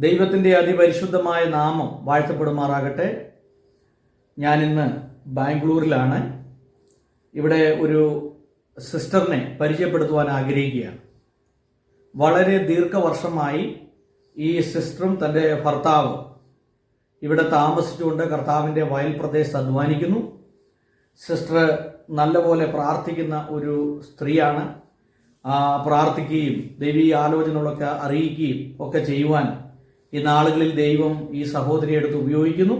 ദൈവത്തിൻ്റെ അതിപരിശുദ്ധമായ നാമം വാഴ്ത്തപ്പെടുമാറാകട്ടെ. ഞാനിന്ന് ബാംഗ്ലൂരിലാണ്. ഇവിടെ ഒരു സിസ്റ്ററിനെ പരിചയപ്പെടുത്തുവാൻ ആഗ്രഹിക്കുകയാണ്. വളരെ ദീർഘവർഷമായി ഈ സിസ്റ്ററും തൻ്റെ ഭർത്താവും ഇവിടെ താമസിച്ചുകൊണ്ട് കർത്താവിൻ്റെ വയൽ പ്രദേശത്ത് അധ്വാനിക്കുന്നു. സിസ്റ്റർ നല്ലപോലെ പ്രാർത്ഥിക്കുന്ന ഒരു സ്ത്രീയാണ്. പ്രാർത്ഥിക്കുകയും ദൈവീയ ആലോചനകളൊക്കെ അറിയിക്കുകയും ഒക്കെ ചെയ്യുവാൻ ഈ നാളുകളിൽ ദൈവം ഈ സഹോദരിയെ എടുത്ത് ഉപയോഗിക്കുന്നു.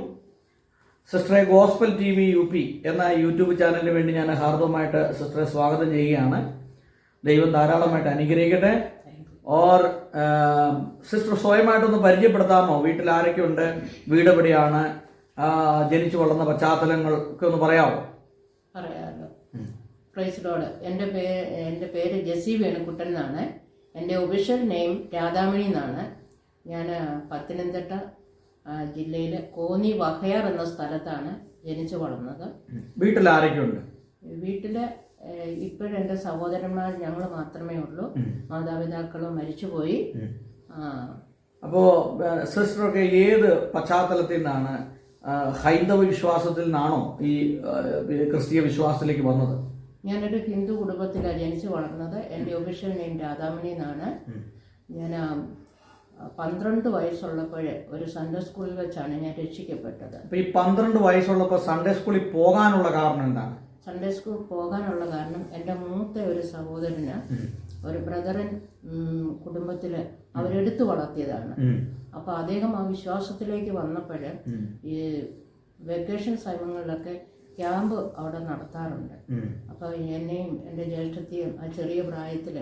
സിസ്റ്ററെ ഗോസ്പൽ TV UP എന്ന യൂട്യൂബ് ചാനലിന് വേണ്ടി ഞാൻ ഹാർദവമായിട്ട് സിസ്റ്ററെ സ്വാഗതം ചെയ്യുകയാണ്. ദൈവം ധാരാളമായിട്ട് അനുഗ്രഹിക്കട്ടെ. ഓർ സിസ്റ്റർ സ്വയമായിട്ടൊന്ന് പരിചയപ്പെടുത്താമോ? വീട്ടിൽ ആരൊക്കെയുണ്ട്? വീട് എവിടെയാണ്? ജനിച്ചു വളർന്ന പശ്ചാത്തലങ്ങളൊക്കെ ഒന്ന് പറയാമോ? പറയാമല്ലോ. Praise lord. എൻ്റെ പേര് ജെസി വേണുക്കുട്ടൻ എന്നാണ്. എൻ്റെ ഒഫീഷ്യൽ നെയിം രാധാമണി എന്നാണ്. ഞാൻ പത്തനംതിട്ട ജില്ലയിലെ കോന്നി വഹയാർ എന്ന സ്ഥലത്താണ് ജനിച്ചു വളർന്നത്. വീട്ടിൽ ആരൊക്കെയുണ്ട്? വീട്ടിൽ ഇപ്പോഴെൻ്റെ സഹോദരന്മാർ ഞങ്ങൾ മാത്രമേ ഉള്ളൂ. മാതാപിതാക്കളും മരിച്ചുപോയി. അപ്പോൾ സിസ്റ്ററൊക്കെ ഏത് പശ്ചാത്തലത്തിൽ നിന്നാണ്? ഹൈന്ദവ വിശ്വാസത്തിൽ നിന്നാണോ ഈ ക്രിസ്തീയ വിശ്വാസത്തിലേക്ക് വന്നത്? ഞാനൊരു ഹിന്ദു കുടുംബത്തിലാണ് ജനിച്ചു വളർന്നത്. എൻ്റെ ഒഫീഷ്യൽ നെയിം രാധാമണി എന്നാണ്. ഞാൻ 12 വയസ്സുള്ളപ്പോൾ ഒരു സൺഡേ സ്കൂളിൽ വെച്ചാണ് ഞാൻ രക്ഷിക്കപ്പെട്ടത്. അപ്പോൾ ഈ 12 വയസ്സുള്ളപ്പോൾ സൺഡേ സ്കൂളിൽ പോകാനുള്ള കാരണം എന്താണ്? സൺഡേ സ്കൂൾ പോകാനുള്ള കാരണം എൻ്റെ മൂത്ത ഒരു സഹോദരന് ഒരു ബ്രദറൻ കുടുംബത്തിൽ അവരെടുത്തു വളർത്തിയതാണ്. അപ്പോൾ അദ്ദേഹം ആ വിശ്വാസത്തിലേക്ക് വന്നപ്പോൾ ഈ വെക്കേഷൻ സമയങ്ങളിലൊക്കെ ക്യാമ്പ് അവിടെ നടത്താറുണ്ട്. അപ്പോൾ എന്നെയും എൻ്റെ ജ്യേഷ്ഠത്തെയും ആ ചെറിയ പ്രായത്തിൽ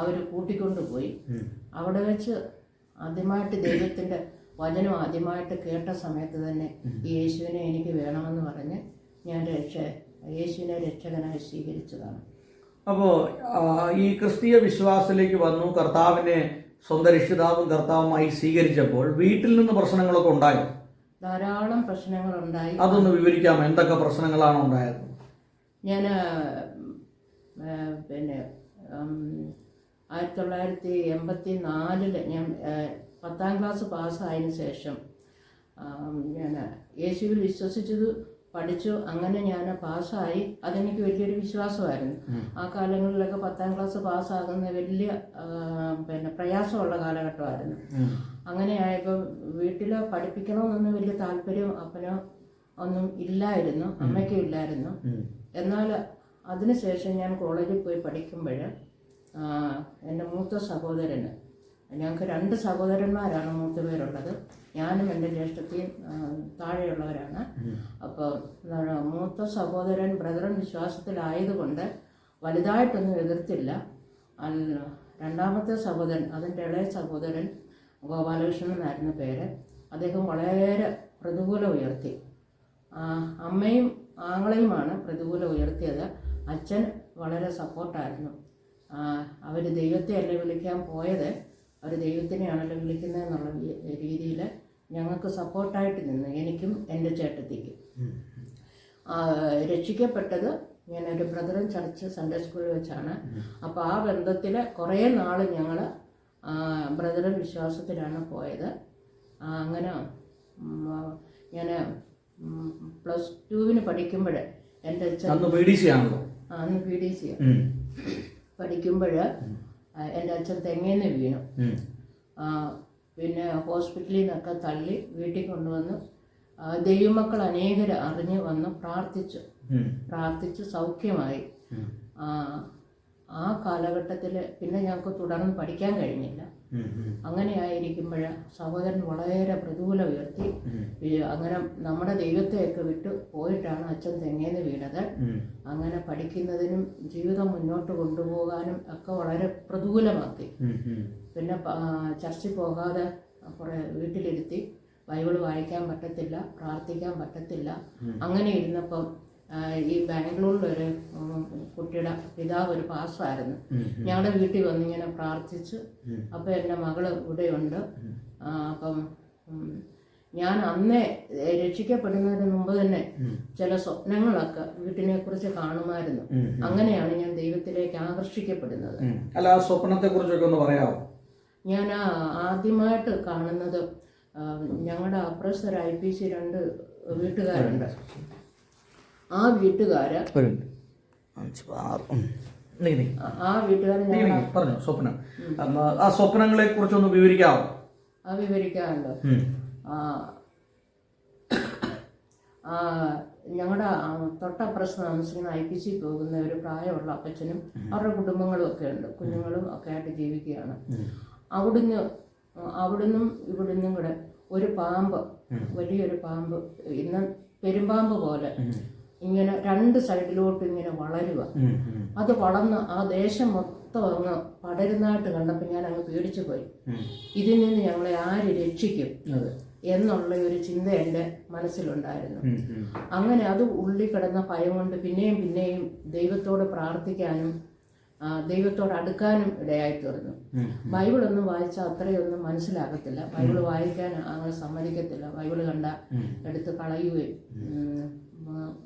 അവർ കൂട്ടിക്കൊണ്ടുപോയി. അവിടെ വെച്ച് ആദ്യമായിട്ട് ദൈവത്തിൻ്റെ വചനം ആദ്യമായിട്ട് കേട്ട സമയത്ത് തന്നെ ഈ യേശുവിനെ എനിക്ക് വേണമെന്ന് പറഞ്ഞ് ഞാൻ യേശുവിനെ രക്ഷകനായി സ്വീകരിച്ചതാണ്. അപ്പോൾ ഈ ക്രിസ്തീയ വിശ്വാസത്തിലേക്ക് വന്നു, കർത്താവിനെ സ്വന്തം രക്ഷിതാവും കർത്താവുമായി സ്വീകരിച്ചപ്പോൾ വീട്ടിൽ നിന്ന് പ്രശ്നങ്ങളൊക്കെ ഉണ്ടായോ? ധാരാളം പ്രശ്നങ്ങളുണ്ടായി. അതൊന്ന് വിവരിക്കാമോ? എന്തൊക്കെ പ്രശ്നങ്ങളാണ് ഉണ്ടായത്? ഞാൻ പിന്നെ 1984 ഞാൻ 10ാം ക്ലാസ് പാസ്സായതിനു ശേഷം ഞാൻ യേശുവിൽ വിശ്വസിച്ചത് പഠിച്ചു. അങ്ങനെ ഞാൻ പാസ്സായി. അതെനിക്ക് വലിയൊരു വിശ്വാസമായിരുന്നു. ആ കാലങ്ങളിലൊക്കെ 10ാം ക്ലാസ് പാസ്സാകുന്ന വലിയ പ്രയാസമുള്ള കാലഘട്ടമായിരുന്നു. അങ്ങനെ ആയപ്പോൾ വീട്ടിൽ പഠിപ്പിക്കണമെന്നൊന്നും വലിയ താല്പര്യം അപ്പനോ ഒന്നും ഇല്ലായിരുന്നു, അമ്മയ്ക്കും ഇല്ലായിരുന്നു. എന്നാൽ അതിനുശേഷം ഞാൻ കോളേജിൽ പോയി പഠിക്കുമ്പോൾ എൻ്റെ മൂത്ത സഹോദരന്, ഞങ്ങൾക്ക് 2 സഹോദരന്മാരാണ് മൂത്ത പേരുള്ളത്. ഞാനും എൻ്റെ ജ്യേഷ്ഠത്തെയും താഴെയുള്ളവരാണ്. അപ്പോൾ മൂത്ത സഹോദരൻ ബ്രദറൻ വിശ്വാസത്തിലായതുകൊണ്ട് വലുതായിട്ടൊന്നും എതിർത്തില്ല. രണ്ടാമത്തെ സഹോദരൻ, അതിൻ്റെ ഇളയ സഹോദരൻ ഗോപാലകൃഷ്ണൻ എന്നായിരുന്നു പേര്. അദ്ദേഹം വളരെ പ്രതികൂലം ഉയർത്തി. അമ്മയും ആങ്ങളെയുമാണ് പ്രതികൂലം ഉയർത്തിയത്. അച്ഛൻ വളരെ സപ്പോർട്ടായിരുന്നു. അവർ ദൈവത്തെ അല്ല വിളിക്കാൻ പോയത്, അവർ ദൈവത്തിനെയാണല്ലോ വിളിക്കുന്നതെന്നുള്ള രീതിയിൽ ഞങ്ങൾക്ക് സപ്പോർട്ടായിട്ട് നിന്ന്, എനിക്കും എൻ്റെ ചേട്ടത്തിക്കും. രക്ഷിക്കപ്പെട്ടത് ഞാനൊരു ബ്രദറൻ ചർച്ച് സൺഡേ സ്കൂളിൽ വെച്ചാണ്. അപ്പോൾ ആ ബന്ധത്തിൽ കുറേ നാൾ ഞങ്ങൾ ബ്രദറൻ വിശ്വാസത്തിലാണ് പോയത്. അങ്ങനെ ഞാൻ +2 പഠിക്കുമ്പോൾ എൻ്റെ അച്ഛൻ അന്ന് PDC പഠിക്കുമ്പോൾ എൻ്റെ അച്ഛൻ തെങ്ങേന്ന് വീണു. പിന്നെ ഹോസ്പിറ്റലിൽ നിന്നൊക്കെ തള്ളി വീട്ടിൽ കൊണ്ടുവന്ന് ദൈവമക്കൾ അനേകർ അറിഞ്ഞ് വന്ന് പ്രാർത്ഥിച്ച് സൗഖ്യമായി. ആ കാലഘട്ടത്തിൽ പിന്നെ ഞങ്ങൾക്ക് തുടർന്ന് പഠിക്കാൻ കഴിഞ്ഞില്ല. അങ്ങനെ ആയിരിക്കുമ്പോൾ സഹോദരൻ വളരെ പ്രതികൂലം ഉയർത്തി. അങ്ങനെ നമ്മുടെ ദൈവത്തെയൊക്കെ വിട്ട് പോയിട്ടാണ് അച്ഛൻ തെങ്ങേന്ന് വീണത്. അങ്ങനെ പഠിക്കുന്നതിനും ജീവിതം മുന്നോട്ട് കൊണ്ടുപോകാനും ഒക്കെ വളരെ പ്രതികൂലമാക്കി. പിന്നെ ചർച്ചിൽ പോകാതെ കുറേ വീട്ടിലിരുത്തി. ബൈബിൾ വായിക്കാൻ പറ്റത്തില്ല, പ്രാർത്ഥിക്കാൻ പറ്റത്തില്ല. അങ്ങനെ ഇരുന്നപ്പം ഈ ബാംഗ്ലൂരിലൊരു കുട്ടിയുടെ പിതാവ് ഒരു പാസ്റ്ററായിരുന്നു. ഞങ്ങളുടെ വീട്ടിൽ വന്നിങ്ങനെ പ്രാർത്ഥിച്ച്. അപ്പം എൻ്റെ മകൾ ഇവിടെയുണ്ട്. അപ്പം ഞാൻ അന്നേ രക്ഷിക്കപ്പെടുന്നതിന് മുമ്പ് തന്നെ ചില സ്വപ്നങ്ങളൊക്കെ വീട്ടിനെ കുറിച്ച് കാണുമായിരുന്നു. അങ്ങനെയാണ് ഞാൻ ദൈവത്തിലേക്ക് ആകർഷിക്കപ്പെടുന്നത്. അല്ല, ആ സ്വപ്നത്തെ കുറിച്ചൊക്കെ ഒന്ന് പറയാമോ? ഞാൻ ആദ്യമായിട്ട് കാണുന്നത് ഞങ്ങളുടെ അപ്രസർ IPC 2 വീട്ടുകാരുണ്ട്. ആ വീട്ടുകാര് ആ വീട്ടുകാരൻ പറഞ്ഞു സ്വപ്നം. ആ സ്വപ്നങ്ങളെ കുറിച്ചൊന്ന് വിവരിക്കാമോ? വിവരിക്കാറുണ്ട്. ഞങ്ങളുടെ തൊട്ടപ്പുറത്ത് താമസിക്കുന്ന IPC പോകുന്ന ഒരു പ്രായമുള്ള അപ്പച്ചനും അവരുടെ കുടുംബങ്ങളും ഒക്കെ ഉണ്ട്, കുഞ്ഞുങ്ങളും ഒക്കെ ആയിട്ട് ജീവിക്കുകയാണ്. അവിടുന്നും ഇവിടുന്നും കൂടെ ഒരു പാമ്പ്, വലിയൊരു പാമ്പ്, ഇന്ന് പെരുമ്പാമ്പ് പോലെ ഇങ്ങനെ 2 സൈഡിലോട്ട് ഇങ്ങനെ വളരുക. അത് വളർന്ന് ആ ദേശം മൊത്തം അങ്ങ് പടരുന്നതായിട്ട് കണ്ടപ്പോൾ ഞാൻ അങ്ങ് പേടിച്ചു പോയി. ഇതിൽ നിന്ന് ഞങ്ങളെ ആര് രക്ഷിക്കും എന്നുള്ള ഒരു ചിന്ത എൻ്റെ മനസ്സിലുണ്ടായിരുന്നു. അങ്ങനെ അത് ഉള്ളിൽ കിടന്ന ഭയം കൊണ്ട് പിന്നെയും പിന്നെയും ദൈവത്തോട് പ്രാർത്ഥിക്കാനും ദൈവത്തോട് അടുക്കാനും ഇടയായി തീർന്നു. ബൈബിളൊന്നും വായിച്ചാൽ അത്രയൊന്നും മനസ്സിലാകത്തില്ല. ബൈബിൾ വായിക്കാൻ അങ്ങനെ സമ്മതിക്കത്തില്ല. ബൈബിൾ കണ്ട എടുത്ത് കളയുകയും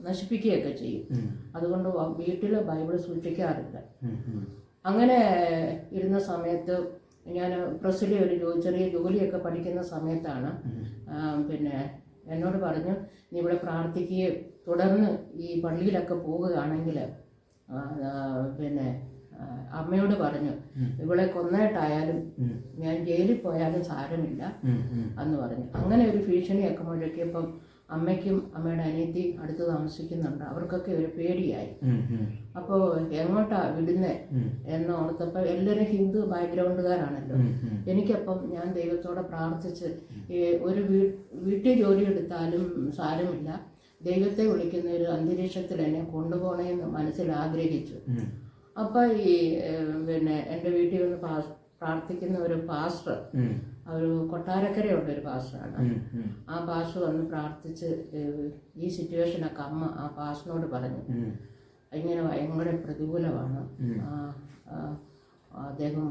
നശിപ്പിക്കുകയൊക്കെ ചെയ്യും. അതുകൊണ്ട് വീട്ടിൽ ബൈബിൾ സൂക്ഷിക്കാറില്ല. അങ്ങനെ ഇരുന്ന സമയത്ത് ഞാൻ പ്രസ്സിലെ ഒരു ചെറിയ ജോലിയൊക്കെ പഠിക്കുന്ന സമയത്താണ് പിന്നെ എന്നോട് പറഞ്ഞു, നീ ഇവിടെ പ്രാർത്ഥിക്കുകയും തുടർന്ന് ഈ പള്ളിയിലൊക്കെ പോകുകയാണെങ്കിൽ പിന്നെ അമ്മയോട് പറഞ്ഞു ഇവളെ കൊന്നിട്ടായാലും ഞാൻ ജയിലിൽ പോയാലും സാരമില്ല എന്ന് പറഞ്ഞു. അങ്ങനെ ഒരു ഭീഷണിയൊക്കെ മുഴക്കിയപ്പം അമ്മയ്ക്കും അമ്മയുടെ അനിയത്തി അടുത്ത് താമസിക്കുന്നുണ്ട്, അവർക്കൊക്കെ ഒരു പേടിയായി. അപ്പോൾ എങ്ങോട്ടാ വിടുന്നേ എന്ന് ഓർത്തപ്പോൾ എല്ലാവരും ഹിന്ദു ബാക്ക്ഗ്രൗണ്ടുകാരാണല്ലോ. എനിക്കപ്പം ഞാൻ ദൈവത്തോടെ പ്രാർത്ഥിച്ച് ഒരു വീട്ടിൽ ജോലി എടുത്താലും സാരമില്ല, ദൈവത്തെ വിളിക്കുന്ന ഒരു അന്തരീക്ഷത്തിൽ എന്നെ കൊണ്ടുപോകണമെന്ന് മനസ്സിൽ ആഗ്രഹിച്ചു. അപ്പം ഈ പിന്നെ എൻ്റെ വീട്ടിൽ വന്ന് പ്രാർത്ഥിക്കുന്ന ഒരു പാസ്റ്റർ, ഒരു കൊട്ടാരക്കരയുള്ള ഒരു പാസ്റ്ററാണ്. ആ പാസ്റ്റർ വന്ന് പ്രാർത്ഥിച്ച് ഈ സിറ്റുവേഷനൊക്കെ അമ്മ ആ പാസ്റ്ററിനോട് പറഞ്ഞു, ഇങ്ങനെ ഭയങ്കര പ്രതികൂലമാണ്. അദ്ദേഹം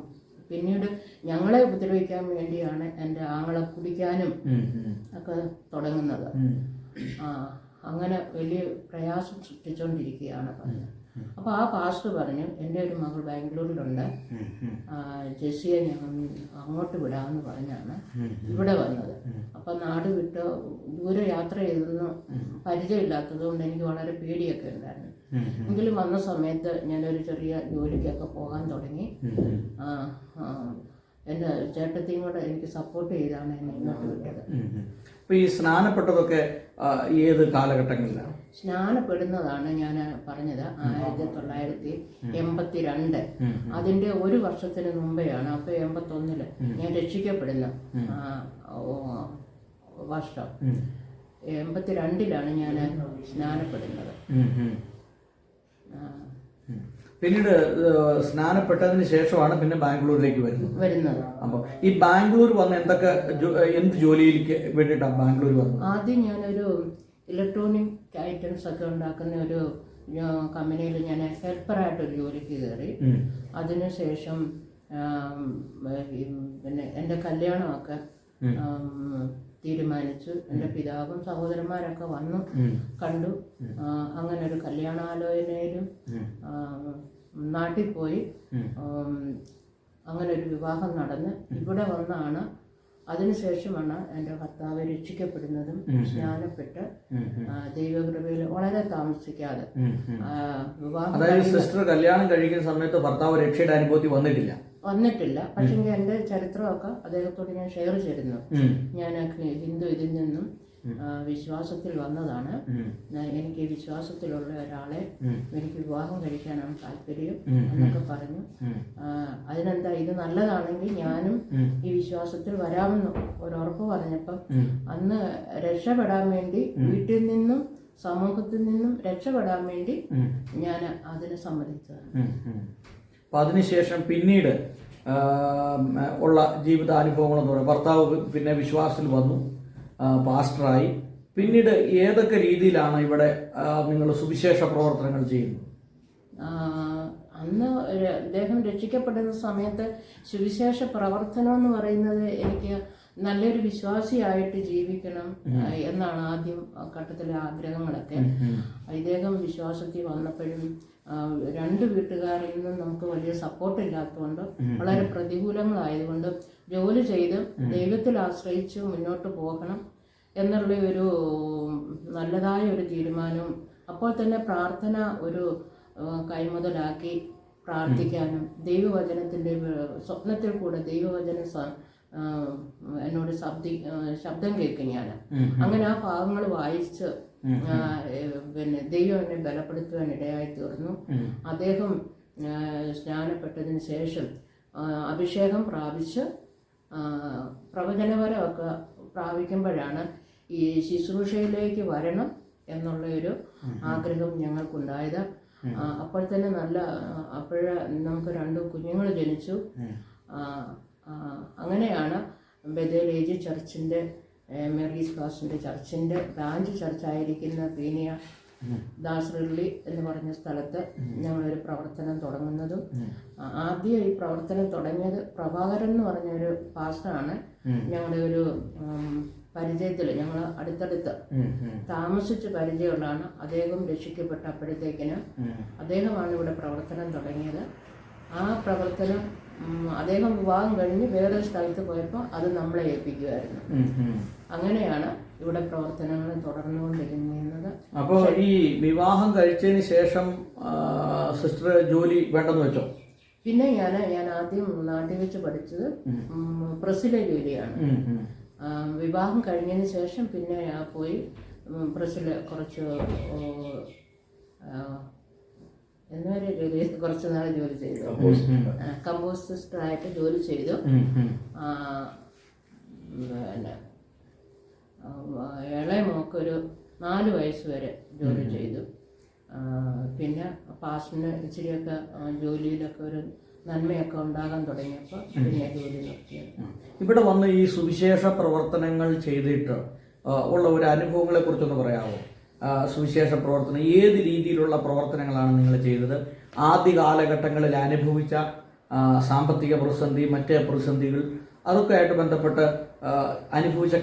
പിന്നീട് ഞങ്ങളെ ഉപദ്രവിക്കാൻ വേണ്ടിയാണ് എൻ്റെ ആങ്ങളെ കുടിക്കാനും ഒക്കെ തുടങ്ങുന്നത്. അങ്ങനെ വലിയ പ്രയാസം സൃഷ്ടിച്ചുകൊണ്ടിരിക്കുകയാണ് പറഞ്ഞത്. അപ്പോൾ ആ പാസ്റ്റർ പറഞ്ഞു, എൻ്റെ ഒരു മകൾ ബാംഗ്ലൂരിലുണ്ട്, ജെസ്സിയെ ഞങ്ങൾ അങ്ങോട്ട് വിടാമെന്ന് പറഞ്ഞാണ് ഇവിടെ വന്നത്. അപ്പം നാട് വിട്ട് ദൂരെ യാത്ര ചെയ്തൊന്നും പരിചയമില്ലാത്തത് കൊണ്ട് എനിക്ക് വളരെ പേടിയൊക്കെ ഉണ്ടായിരുന്നു. എങ്കിലും വന്ന സമയത്ത് ഞാനൊരു ചെറിയ ജോലിക്കൊക്കെ പോകാൻ തുടങ്ങി. എൻ്റെ ചേട്ടത്തിയും കൂടെ എനിക്ക് സപ്പോർട്ട് ചെയ്താണ് എന്നെ ഇങ്ങോട്ട് വിട്ടത്. അപ്പോൾ ഈ സ്നാനപ്പെട്ടതൊക്കെ ഏത് കാലഘട്ടങ്ങളിലാണ്? സ്നാനപ്പെടുന്നതാണ് ഞാൻ പറഞ്ഞത് 1982. അതിൻ്റെ ഒരു വർഷത്തിന് മുമ്പെയാണ്. അപ്പോൾ 81 ഞാൻ രക്ഷിക്കപ്പെടുന്ന വർഷം. 82 ഞാൻ സ്നാനപ്പെടുന്നത്. പിന്നീട് സ്നാനപ്പെട്ടതിന് ശേഷമാണ് പിന്നെ ബാംഗ്ലൂരിലേക്ക് വരുന്നത്. അപ്പോൾ ഈ ബാംഗ്ലൂർ വന്ന് എന്ത് ജോലിയിലേക്ക് വേണ്ടിയിട്ടാണ് ബാംഗ്ലൂർ വന്നത്? ആദ്യം ഞാനൊരു ഇലക്ട്രോണിക് ഐറ്റംസ് ഒക്കെ ഉണ്ടാക്കുന്ന ഒരു കമ്പനിയിൽ ഞാൻ ഹെൽപ്പറായിട്ടൊരു ജോലിക്ക് കയറി. അതിനുശേഷം പിന്നെ എൻ്റെ കല്യാണമൊക്കെ തീരുമാനിച്ചു. എൻ്റെ പിതാവും സഹോദരന്മാരൊക്കെ വന്നു കണ്ടു. അങ്ങനെ ഒരു കല്യാണാലോചനയിലും നാട്ടിൽ പോയി അങ്ങനെ ഒരു വിവാഹം നടന്ന് ഇവിടെ വന്നാണ്. അതിനുശേഷമാണ് എൻ്റെ ഭർത്താവ് രക്ഷിക്കപ്പെടുന്നതും സ്നാനപ്പെട്ട് ദൈവകൃപയിൽ വളരെ താമസിക്കാതെ വിവാഹം. അതായത് സിസ്റ്റർ കല്യാണം കഴിക്കുന്ന സമയത്ത് ഭർത്താവ് രക്ഷയുടെ അനുഭവത്തിൽ വന്നിട്ടില്ല. പക്ഷേ എൻ്റെ ചരിത്രമൊക്കെ അദ്ദേഹത്തോട് ഞാൻ ഷെയർ ചെയ്തിരുന്നു. ഞാൻ ഹിന്ദു ഇതിൽ നിന്നും വിശ്വാസത്തിൽ വന്നതാണ്. എനിക്ക് വിശ്വാസത്തിലുള്ള ഒരാളെ എനിക്ക് വിവാഹം കഴിക്കാനാണ് താല്പര്യം എന്നൊക്കെ പറഞ്ഞു. അതിനെന്താ, ഇത് നല്ലതാണെങ്കിൽ ഞാനും ഈ വിശ്വാസത്തിൽ വരാമെന്ന് ഒരുറപ്പ് പറഞ്ഞപ്പം അന്ന് രക്ഷപ്പെടാൻ വേണ്ടി, വീട്ടിൽ നിന്നും സമൂഹത്തിൽ നിന്നും രക്ഷപ്പെടാൻ വേണ്ടി ഞാൻ അതിന് സമ്മതിച്ചതാണ്. അപ്പം അതിനുശേഷം പിന്നീട് ഉള്ള ജീവിതാനുഭവങ്ങളെന്ന് പറയുന്നത് ഭർത്താവ് പിന്നെ വിശ്വാസത്തിൽ വന്നു, പാസ്റ്ററായി. പിന്നീട് ഏതൊക്കെ രീതിയിലാണ് ഇവിടെ നിങ്ങൾ സുവിശേഷ പ്രവർത്തനങ്ങൾ ചെയ്യുന്നത്? അന്ന് അദ്ദേഹം രക്ഷിക്കപ്പെടുന്ന സമയത്ത് സുവിശേഷ പ്രവർത്തനം എന്ന് പറയുന്നത് എനിക്ക് നല്ലൊരു വിശ്വാസിയായിട്ട് ജീവിക്കണം എന്നാണ് ആദ്യം ഘട്ടത്തിലെ ആഗ്രഹങ്ങളൊക്കെ. ഇദ്ദേഹം വിശ്വാസത്തിൽ വന്നപ്പോഴും രണ്ട് വീട്ടുകാരിൽ നിന്നും നമുക്ക് വലിയ സപ്പോർട്ട് ഇല്ലാത്തതുകൊണ്ട് വളരെ പ്രതികൂലങ്ങളായതുകൊണ്ട് ജോലി ചെയ്ത് ദൈവത്തിൽ ആശ്രയിച്ച് മുന്നോട്ട് പോകണം എന്നുള്ള ഒരു നല്ലതായ ഒരു തീരുമാനവും, അപ്പോൾ തന്നെ പ്രാർത്ഥന ഒരു കൈമുതലാക്കി പ്രാർത്ഥിക്കാനും, ദൈവവചനത്തിൻ്റെ സ്വപ്നത്തിൽ കൂടെ ദൈവവചന എന്നോട് ശബ്ദം കേൾക്കും ഞാൻ. അങ്ങനെ ആ ഭാഗങ്ങൾ വായിച്ച് പിന്നെ ദൈവം എന്നെ ബലപ്പെടുത്തുവാൻ ഇടയായി തീർന്നു. അദ്ദേഹം സ്നാനപ്പെട്ടതിന് ശേഷം അഭിഷേകം പ്രാപിച്ച് പ്രവചനപരമൊക്കെ പ്രാപിക്കുമ്പോഴാണ് ഈ ശുശ്രൂഷയിലേക്ക് വരണം എന്നുള്ള ഒരു ആഗ്രഹം ഞങ്ങൾക്കുണ്ടായത്. അപ്പോൾ തന്നെ അപ്പോഴേ നമുക്ക് 2 കുഞ്ഞുങ്ങൾ ജനിച്ചു. അങ്ങനെയാണ് ബഥേൽ ഏജ് ചർച്ചിൻ്റെ മേരീസ് ഫാസ്റ്റിൻ്റെ ചർച്ചിൻ്റെ ബ്രാഞ്ച് ചർച്ചായിരിക്കുന്ന പീനിയ ദാസറിള്ളി എന്ന് പറഞ്ഞ സ്ഥലത്ത് ഞങ്ങളൊരു പ്രവർത്തനം തുടങ്ങുന്നതും. ആദ്യം ഈ പ്രവർത്തനം തുടങ്ങിയത് പ്രഭാകരൻ എന്ന് പറഞ്ഞൊരു പാസ്റ്ററാണ്. ഞങ്ങളുടെ ഒരു പരിചയത്തിൽ ഞങ്ങൾ അടുത്തടുത്ത് താമസിച്ച് പരിചയമുള്ളതാണ്. അദ്ദേഹം രക്ഷിക്കപ്പെട്ടപ്പോഴത്തേക്കിന് അദ്ദേഹമാണ് ഇവിടെ പ്രവർത്തനം തുടങ്ങിയത്. ആ പ്രവർത്തനം അദ്ദേഹം വിവാഹം കഴിഞ്ഞ് വേറൊരു സ്ഥലത്ത് പോയപ്പോൾ അത് നമ്മളെ ഏൽപ്പിക്കുമായിരുന്നു. അങ്ങനെയാണ് ഇവിടെ പ്രവർത്തനങ്ങൾ തുടർന്നുകൊണ്ടിരുന്നത്. അപ്പോൾ ഈ വിവാഹം കഴിച്ചതിന് ശേഷം സിസ്റ്റർ ജോലി വേണ്ടെന്ന് വെച്ചോ? പിന്നെ ഞാൻ ആദ്യം നാട്ടിൽ വെച്ച് പഠിച്ചത് പ്രസ്സിലെ ജോലിയാണ്. വിവാഹം കഴിഞ്ഞതിന് ശേഷം പിന്നെ പോയി പ്രസ്സിൽ കുറച്ച് എന്നൊരു ജോലി കുറച്ച് നാൾ ജോലി ചെയ്തു. കമ്പോസ്റ്റ് സിസ്റ്ററായിട്ട് ജോലി ചെയ്തു. പിന്നെ ഇളയ മോക്കൊരു 4 വയസ്സ് വരെ ജോലി ചെയ്തു. പിന്നെ പാസ്റ്റിന് ഇച്ചിരിയൊക്കെ ജോലിയിലൊക്കെ ഒരു നന്മയൊക്കെ ഉണ്ടാകാൻ തുടങ്ങിയപ്പോൾ പിന്നെ ജോലി നിർത്തി. ഇവിടെ വന്ന് ഈ സുവിശേഷ പ്രവർത്തനങ്ങൾ ചെയ്തിട്ട് ഉള്ള ഒരു അനുഭവങ്ങളെ കുറിച്ചൊന്ന് പറയാമോ? സുവിശേഷ പ്രവർത്തനം ഏത് രീതിയിലുള്ള പ്രവർത്തനങ്ങളാണ് നിങ്ങൾ ചെയ്തത്? ആദ്യ കാലഘട്ടങ്ങളിൽ അനുഭവിച്ച സാമ്പത്തിക പ്രതിസന്ധി, മറ്റ് പ്രതിസന്ധികൾ, അതൊക്കെ ആയിട്ട് ബന്ധപ്പെട്ട് അനുഭവിച്ച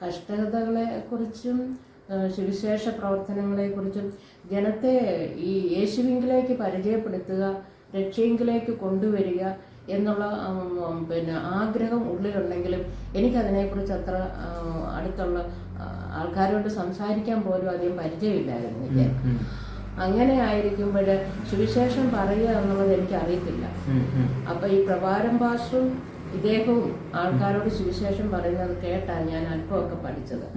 കഷ്ടതകളെക്കുറിച്ചും സുവിശേഷ പ്രവർത്തനങ്ങളെക്കുറിച്ചും ജനത്തെ ഈ യേശുവിങ്കിലേക്ക് പരിചയപ്പെടുത്തുക, രക്ഷയെങ്കിലേക്ക് കൊണ്ടുവരിക എന്നുള്ള പിന്നെ ആഗ്രഹം ഉള്ളിലുണ്ടെങ്കിലും എനിക്കതിനെക്കുറിച്ച് അത്ര അടുത്തുള്ള ആൾക്കാരോട് സംസാരിക്കാൻ പോലും അധികം പരിചയമില്ലായിരുന്നു എനിക്ക്. അങ്ങനെ ആയിരിക്കുമ്പോൾ സുവിശേഷം പറയുക എന്നുള്ളത് എനിക്ക് അറിയത്തില്ല. അപ്പം ഈ പ്രഭാരം പാസ്റ്ററും ഇദ്ദേഹവും ആൾക്കാരോട് സുവിശേഷം പറയുന്നത് കേട്ടാണ് ഞാൻ അല്പമൊക്കെ പഠിച്ചത്.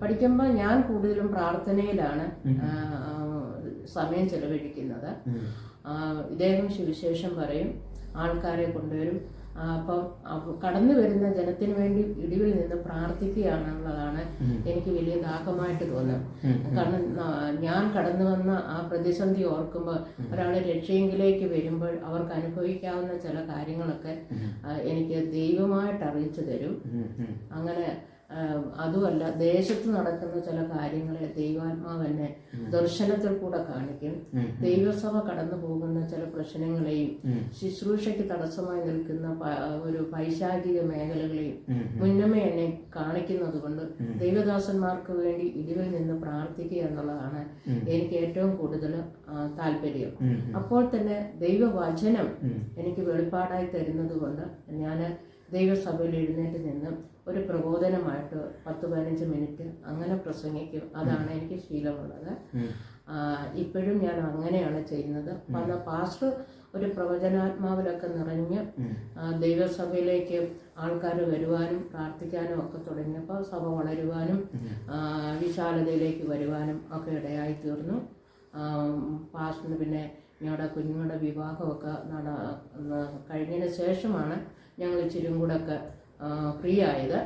പഠിക്കുമ്പോൾ ഞാൻ കൂടുതലും പ്രാർത്ഥനയിലാണ് സമയം ചെലവഴിക്കുന്നത്. ഇദ്ദേഹം സുവിശേഷം പറയും, ആൾക്കാരെ കൊണ്ടുവരും. അപ്പം കടന്നു വരുന്ന ജനത്തിന് വേണ്ടി ഇടിവിൽ നിന്ന് പ്രാർത്ഥിക്കുകയാണെന്നുള്ളതാണ് എനിക്ക് വലിയ ദാഹമായിട്ട് തോന്നുന്നത്. കാരണം ഞാൻ കടന്നു വന്ന ആ പ്രതിസന്ധി ഓർക്കുമ്പോൾ ഒരാൾ രക്ഷയെങ്കിലേക്ക് വരുമ്പോൾ അവർക്ക് അനുഭവിക്കാവുന്ന ചില കാര്യങ്ങളൊക്കെ എനിക്ക് ദൈവമായിട്ട് അറിയിച്ചു തരും. അങ്ങനെ അതുമല്ല, ദേശത്ത് നടക്കുന്ന ചില കാര്യങ്ങളെ ദൈവാത്മാവ് എന്നെ ദർശനത്തിൽ കൂടെ കാണിക്കും. ദൈവസഭ കടന്നു പോകുന്ന ചില പ്രശ്നങ്ങളെയും ശുശ്രൂഷയ്ക്ക് തടസ്സമായി നിൽക്കുന്ന ഒരു പൈശാചിക മേഖലകളെയും മുന്നമേ എന്നെ കാണിക്കുന്നത് കൊണ്ട് ദൈവദാസന്മാർക്ക് വേണ്ടി ഇടിവിൽ നിന്ന് പ്രാർത്ഥിക്കുക എന്നുള്ളതാണ് എനിക്ക് ഏറ്റവും കൂടുതൽ താല്പര്യം. അപ്പോൾ തന്നെ ദൈവവചനം എനിക്ക് വെളിപ്പാടായി തരുന്നത് കൊണ്ട് ഞാൻ ദൈവസഭയിൽ എഴുന്നേറ്റ് നിന്ന് ഒരു പ്രബോധനമായിട്ട് 10-15 മിനിറ്റ് അങ്ങനെ പ്രസംഗിക്കും. അതാണ് എനിക്ക് ശീലമുള്ളത്. ഇപ്പോഴും ഞാൻ അങ്ങനെയാണ് ചെയ്യുന്നത്. വന്ന പാസ്റ്റർ ഒരു പ്രവചനാത്മാവിലൊക്കെ നിറഞ്ഞ് ദൈവസഭയിലേക്ക് ആൾക്കാർ വരുവാനും പ്രാർത്ഥിക്കാനും ഒക്കെ തുടങ്ങിയപ്പോൾ സഭ വളരുവാനും വിശാലതയിലേക്ക് വരുവാനും ഒക്കെ ഇടയായി തീർന്നു. പാസ്റ്ററിന് പിന്നെ ഞങ്ങളുടെ കുഞ്ഞുങ്ങളുടെ വിവാഹമൊക്കെ കഴിഞ്ഞതിന് ശേഷമാണ് ഞങ്ങൾ ഇച്ചിരി കൂടെ ഒക്കെ ഫ്രീ ആയത്.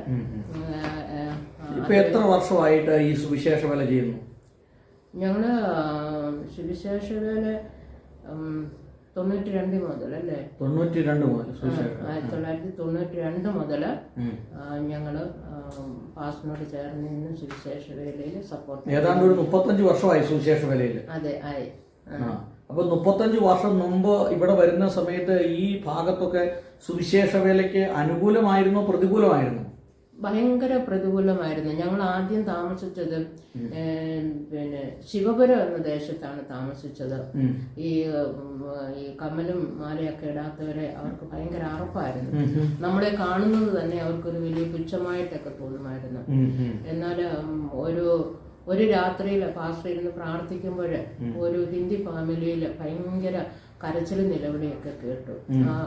എത്ര വർഷമായിട്ട് ഈ സുവിശേഷ വേല ചെയ്യുന്നു? ഞങ്ങള് സുവിശേഷ വേല 92 മുതൽ അല്ലേ? 92 മുതൽ 1992 മുതൽ ഞങ്ങള് പാസ്റ്ററിനോട് ചേർന്ന് നിന്ന് സുവിശേഷ വേലയിൽ സപ്പോർട്ട്. ഏതാണ്ട് ഒരു 35 വർഷമായി സുവിശേഷ വേലയിൽ. അതെ, ആയി. അപ്പൊ 35 വർഷം മുമ്പ് ഇവിടെ വരുന്ന സമയത്ത് ഈ ഭാഗത്തൊക്കെ സുവിശേഷ വേലയ്ക്ക് അനുകൂലമായിരുന്നോ പ്രതികൂലമായിരുന്നു? ഭയങ്കര പ്രതികൂലമായിരുന്നു. ഞങ്ങൾ ആദ്യം താമസിച്ചത് പിന്നെ ശിവപുരം എന്ന ദേശത്താണ് താമസിച്ചത്. ഈ കമ്മലും മാലയൊക്കെ ഇടാത്തവരെ അവർക്ക് ഭയങ്കര അറപ്പായിരുന്നു. നമ്മളെ കാണുന്നത് തന്നെ അവർക്കൊരു വലിയ പുച്ഛമായിട്ടൊക്കെ തോന്നുമായിരുന്നു. എന്നാൽ ഒരു രാത്രിയിൽ പാസ്റ്റർ ഇരുന്ന് പ്രാർത്ഥിക്കുമ്പോൾ ഒരു ഹിന്ദി ഫാമിലിയിൽ ഭയങ്കര കരച്ചിലും നിലവിളിയൊക്കെ കേട്ടു.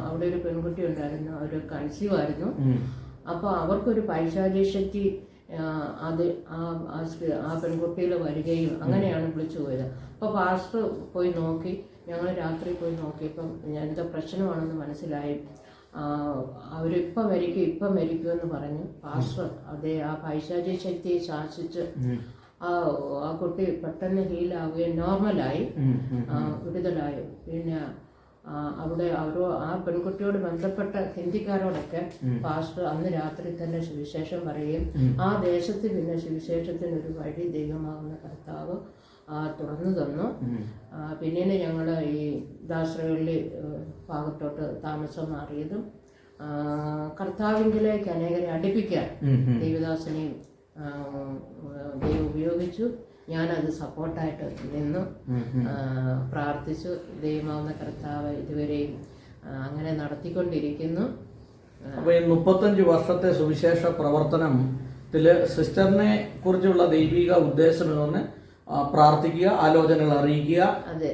അവിടെ ഒരു പെൺകുട്ടി ഉണ്ടായിരുന്നു, അവർ കൺസീവ് ആയിരുന്നു. അപ്പോൾ അവർക്കൊരു പൈശാചിക ശക്തി അത് ആ പെൺകുട്ടിയിൽ വരികയും അങ്ങനെയാണ് വിളിച്ചു പോയത്. അപ്പോൾ പാസ്റ്റർ പോയി നോക്കി, ഞങ്ങൾ രാത്രി പോയി നോക്കിയപ്പം എന്താ പ്രശ്നമാണെന്ന് മനസ്സിലായി. അവരിപ്പം മരിക്കും എന്ന് പറഞ്ഞു. പാസ്റ്റർ ആ പൈശാചിക ശക്തിയെ ശാസിച്ച് ആ കുട്ടി പെട്ടെന്ന് ഹീലാവുകയും നോർമലായി, വിടുതലായി. പിന്നെ അവിടെ ആ പെൺകുട്ടിയോട് ബന്ധപ്പെട്ട ഹിന്ദിക്കാരോടൊക്കെ പാസ്റ്റർ അന്ന് രാത്രി തന്നെ സുവിശേഷം പറയുകയും ആ ദേശത്ത് പിന്നെ സുവിശേഷത്തിന് ഒരു വഴി ദൈവമാകുന്ന കർത്താവ് തുറന്നു തന്നു. പിന്നീട് ഞങ്ങൾ ഈ ദാസരവള്ളി ഭാഗത്തോട്ട് താമസം മാറിയതും കർത്താവിങ്കിലേക്ക് അനേകരെ അടുപ്പിക്കാൻ ദേവദാസനെയും ദൈവം ഉപയോഗിച്ചു. ഞാനത് സപ്പോർട്ടായിട്ട് നിന്നു, പ്രാർത്ഥിച്ചു. ദൈവമാവുന്ന കർത്താവ് ഇതുവരെയും അങ്ങനെ നടത്തിക്കൊണ്ടിരിക്കുന്നു. അപ്പോൾ ഈ 35 വർഷത്തെ സുവിശേഷ പ്രവർത്തനത്തില് സിസ്റ്ററിനെ കുറിച്ചുള്ള ദൈവിക ഉദ്ദേശം എന്ന് പ്രാർത്ഥിക്കുക, ആലോചനകൾ അറിയിക്കുക. അതെ.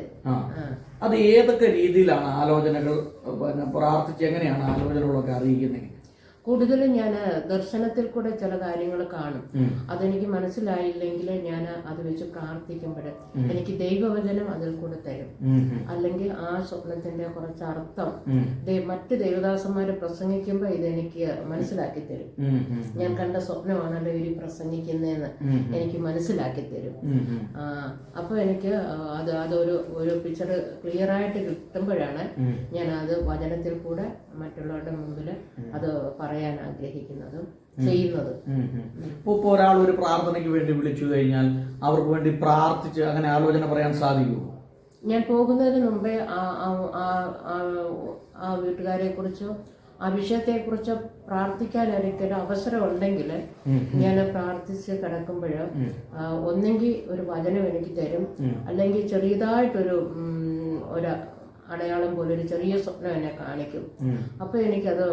അത് ഏതൊക്കെ രീതിയിലാണ് ആലോചനകൾ പ്രാർത്ഥിച്ച് എങ്ങനെയാണ് ആലോചനകളൊക്കെ അറിയിക്കുന്നത്? കൂടുതലും ഞാൻ ദർശനത്തിൽ കൂടെ ചില കാര്യങ്ങൾ കാണും. അതെനിക്ക് മനസ്സിലായില്ലെങ്കിൽ ഞാൻ അത് വെച്ച് പ്രാർത്ഥിക്കുമ്പോൾ എനിക്ക് ദൈവവചനം അതിൽ കൂടെ തരും. അല്ലെങ്കിൽ ആ സ്വപ്നത്തിന്റെ കുറച്ച് അർത്ഥം മറ്റ് ദേവദാസന്മാര് പ്രസംഗിക്കുമ്പോൾ ഇതെനിക്ക് മനസ്സിലാക്കി തരും. ഞാൻ കണ്ട സ്വപ്നമാണല്ലോ ഇവർ പ്രസംഗിക്കുന്നതെന്ന് എനിക്ക് മനസ്സിലാക്കി തരും. അപ്പൊ എനിക്ക് ഒരു പിക്ചർ ക്ലിയർ ആയിട്ട് കിട്ടുമ്പോഴാണ് ഞാൻ അത് വചനത്തിൽ കൂടെ മറ്റുള്ളവരുടെ മുമ്പിൽ അത് പറയാൻ ആഗ്രഹിക്കുന്നതും ചെയ്യുന്നതും. ഇപ്പോൾ ഒരാൾ ഒരു പ്രാർത്ഥനയ്ക്ക് വേണ്ടി വിളിച്ചു കഴിഞ്ഞാൽ അവർക്ക് വേണ്ടി പ്രാർത്ഥിച്ച് അങ്ങനെ ആലോചന പറയാൻ സാധിക്കുമോ? ഞാൻ പോകുന്നതിന് മുമ്പേ ആ വീട്ടുകാരെ കുറിച്ചോ ആ വിഷയത്തെക്കുറിച്ച് പ്രാർത്ഥിക്കാൻ ഒരിക്കലും അവസരം ഉണ്ടെങ്കിൽ ഞാൻ പ്രാർത്ഥിച്ച് കിടക്കുമ്പോൾ ഒന്നെങ്കിൽ ഒരു വചനം എനിക്ക് തരും, അല്ലെങ്കിൽ ചെറിയതായിട്ടൊരു അടയാളം പോലെ ഒരു ചെറിയ സ്വപ്നം എന്നെ കാണിക്കും. അപ്പൊ എനിക്കത്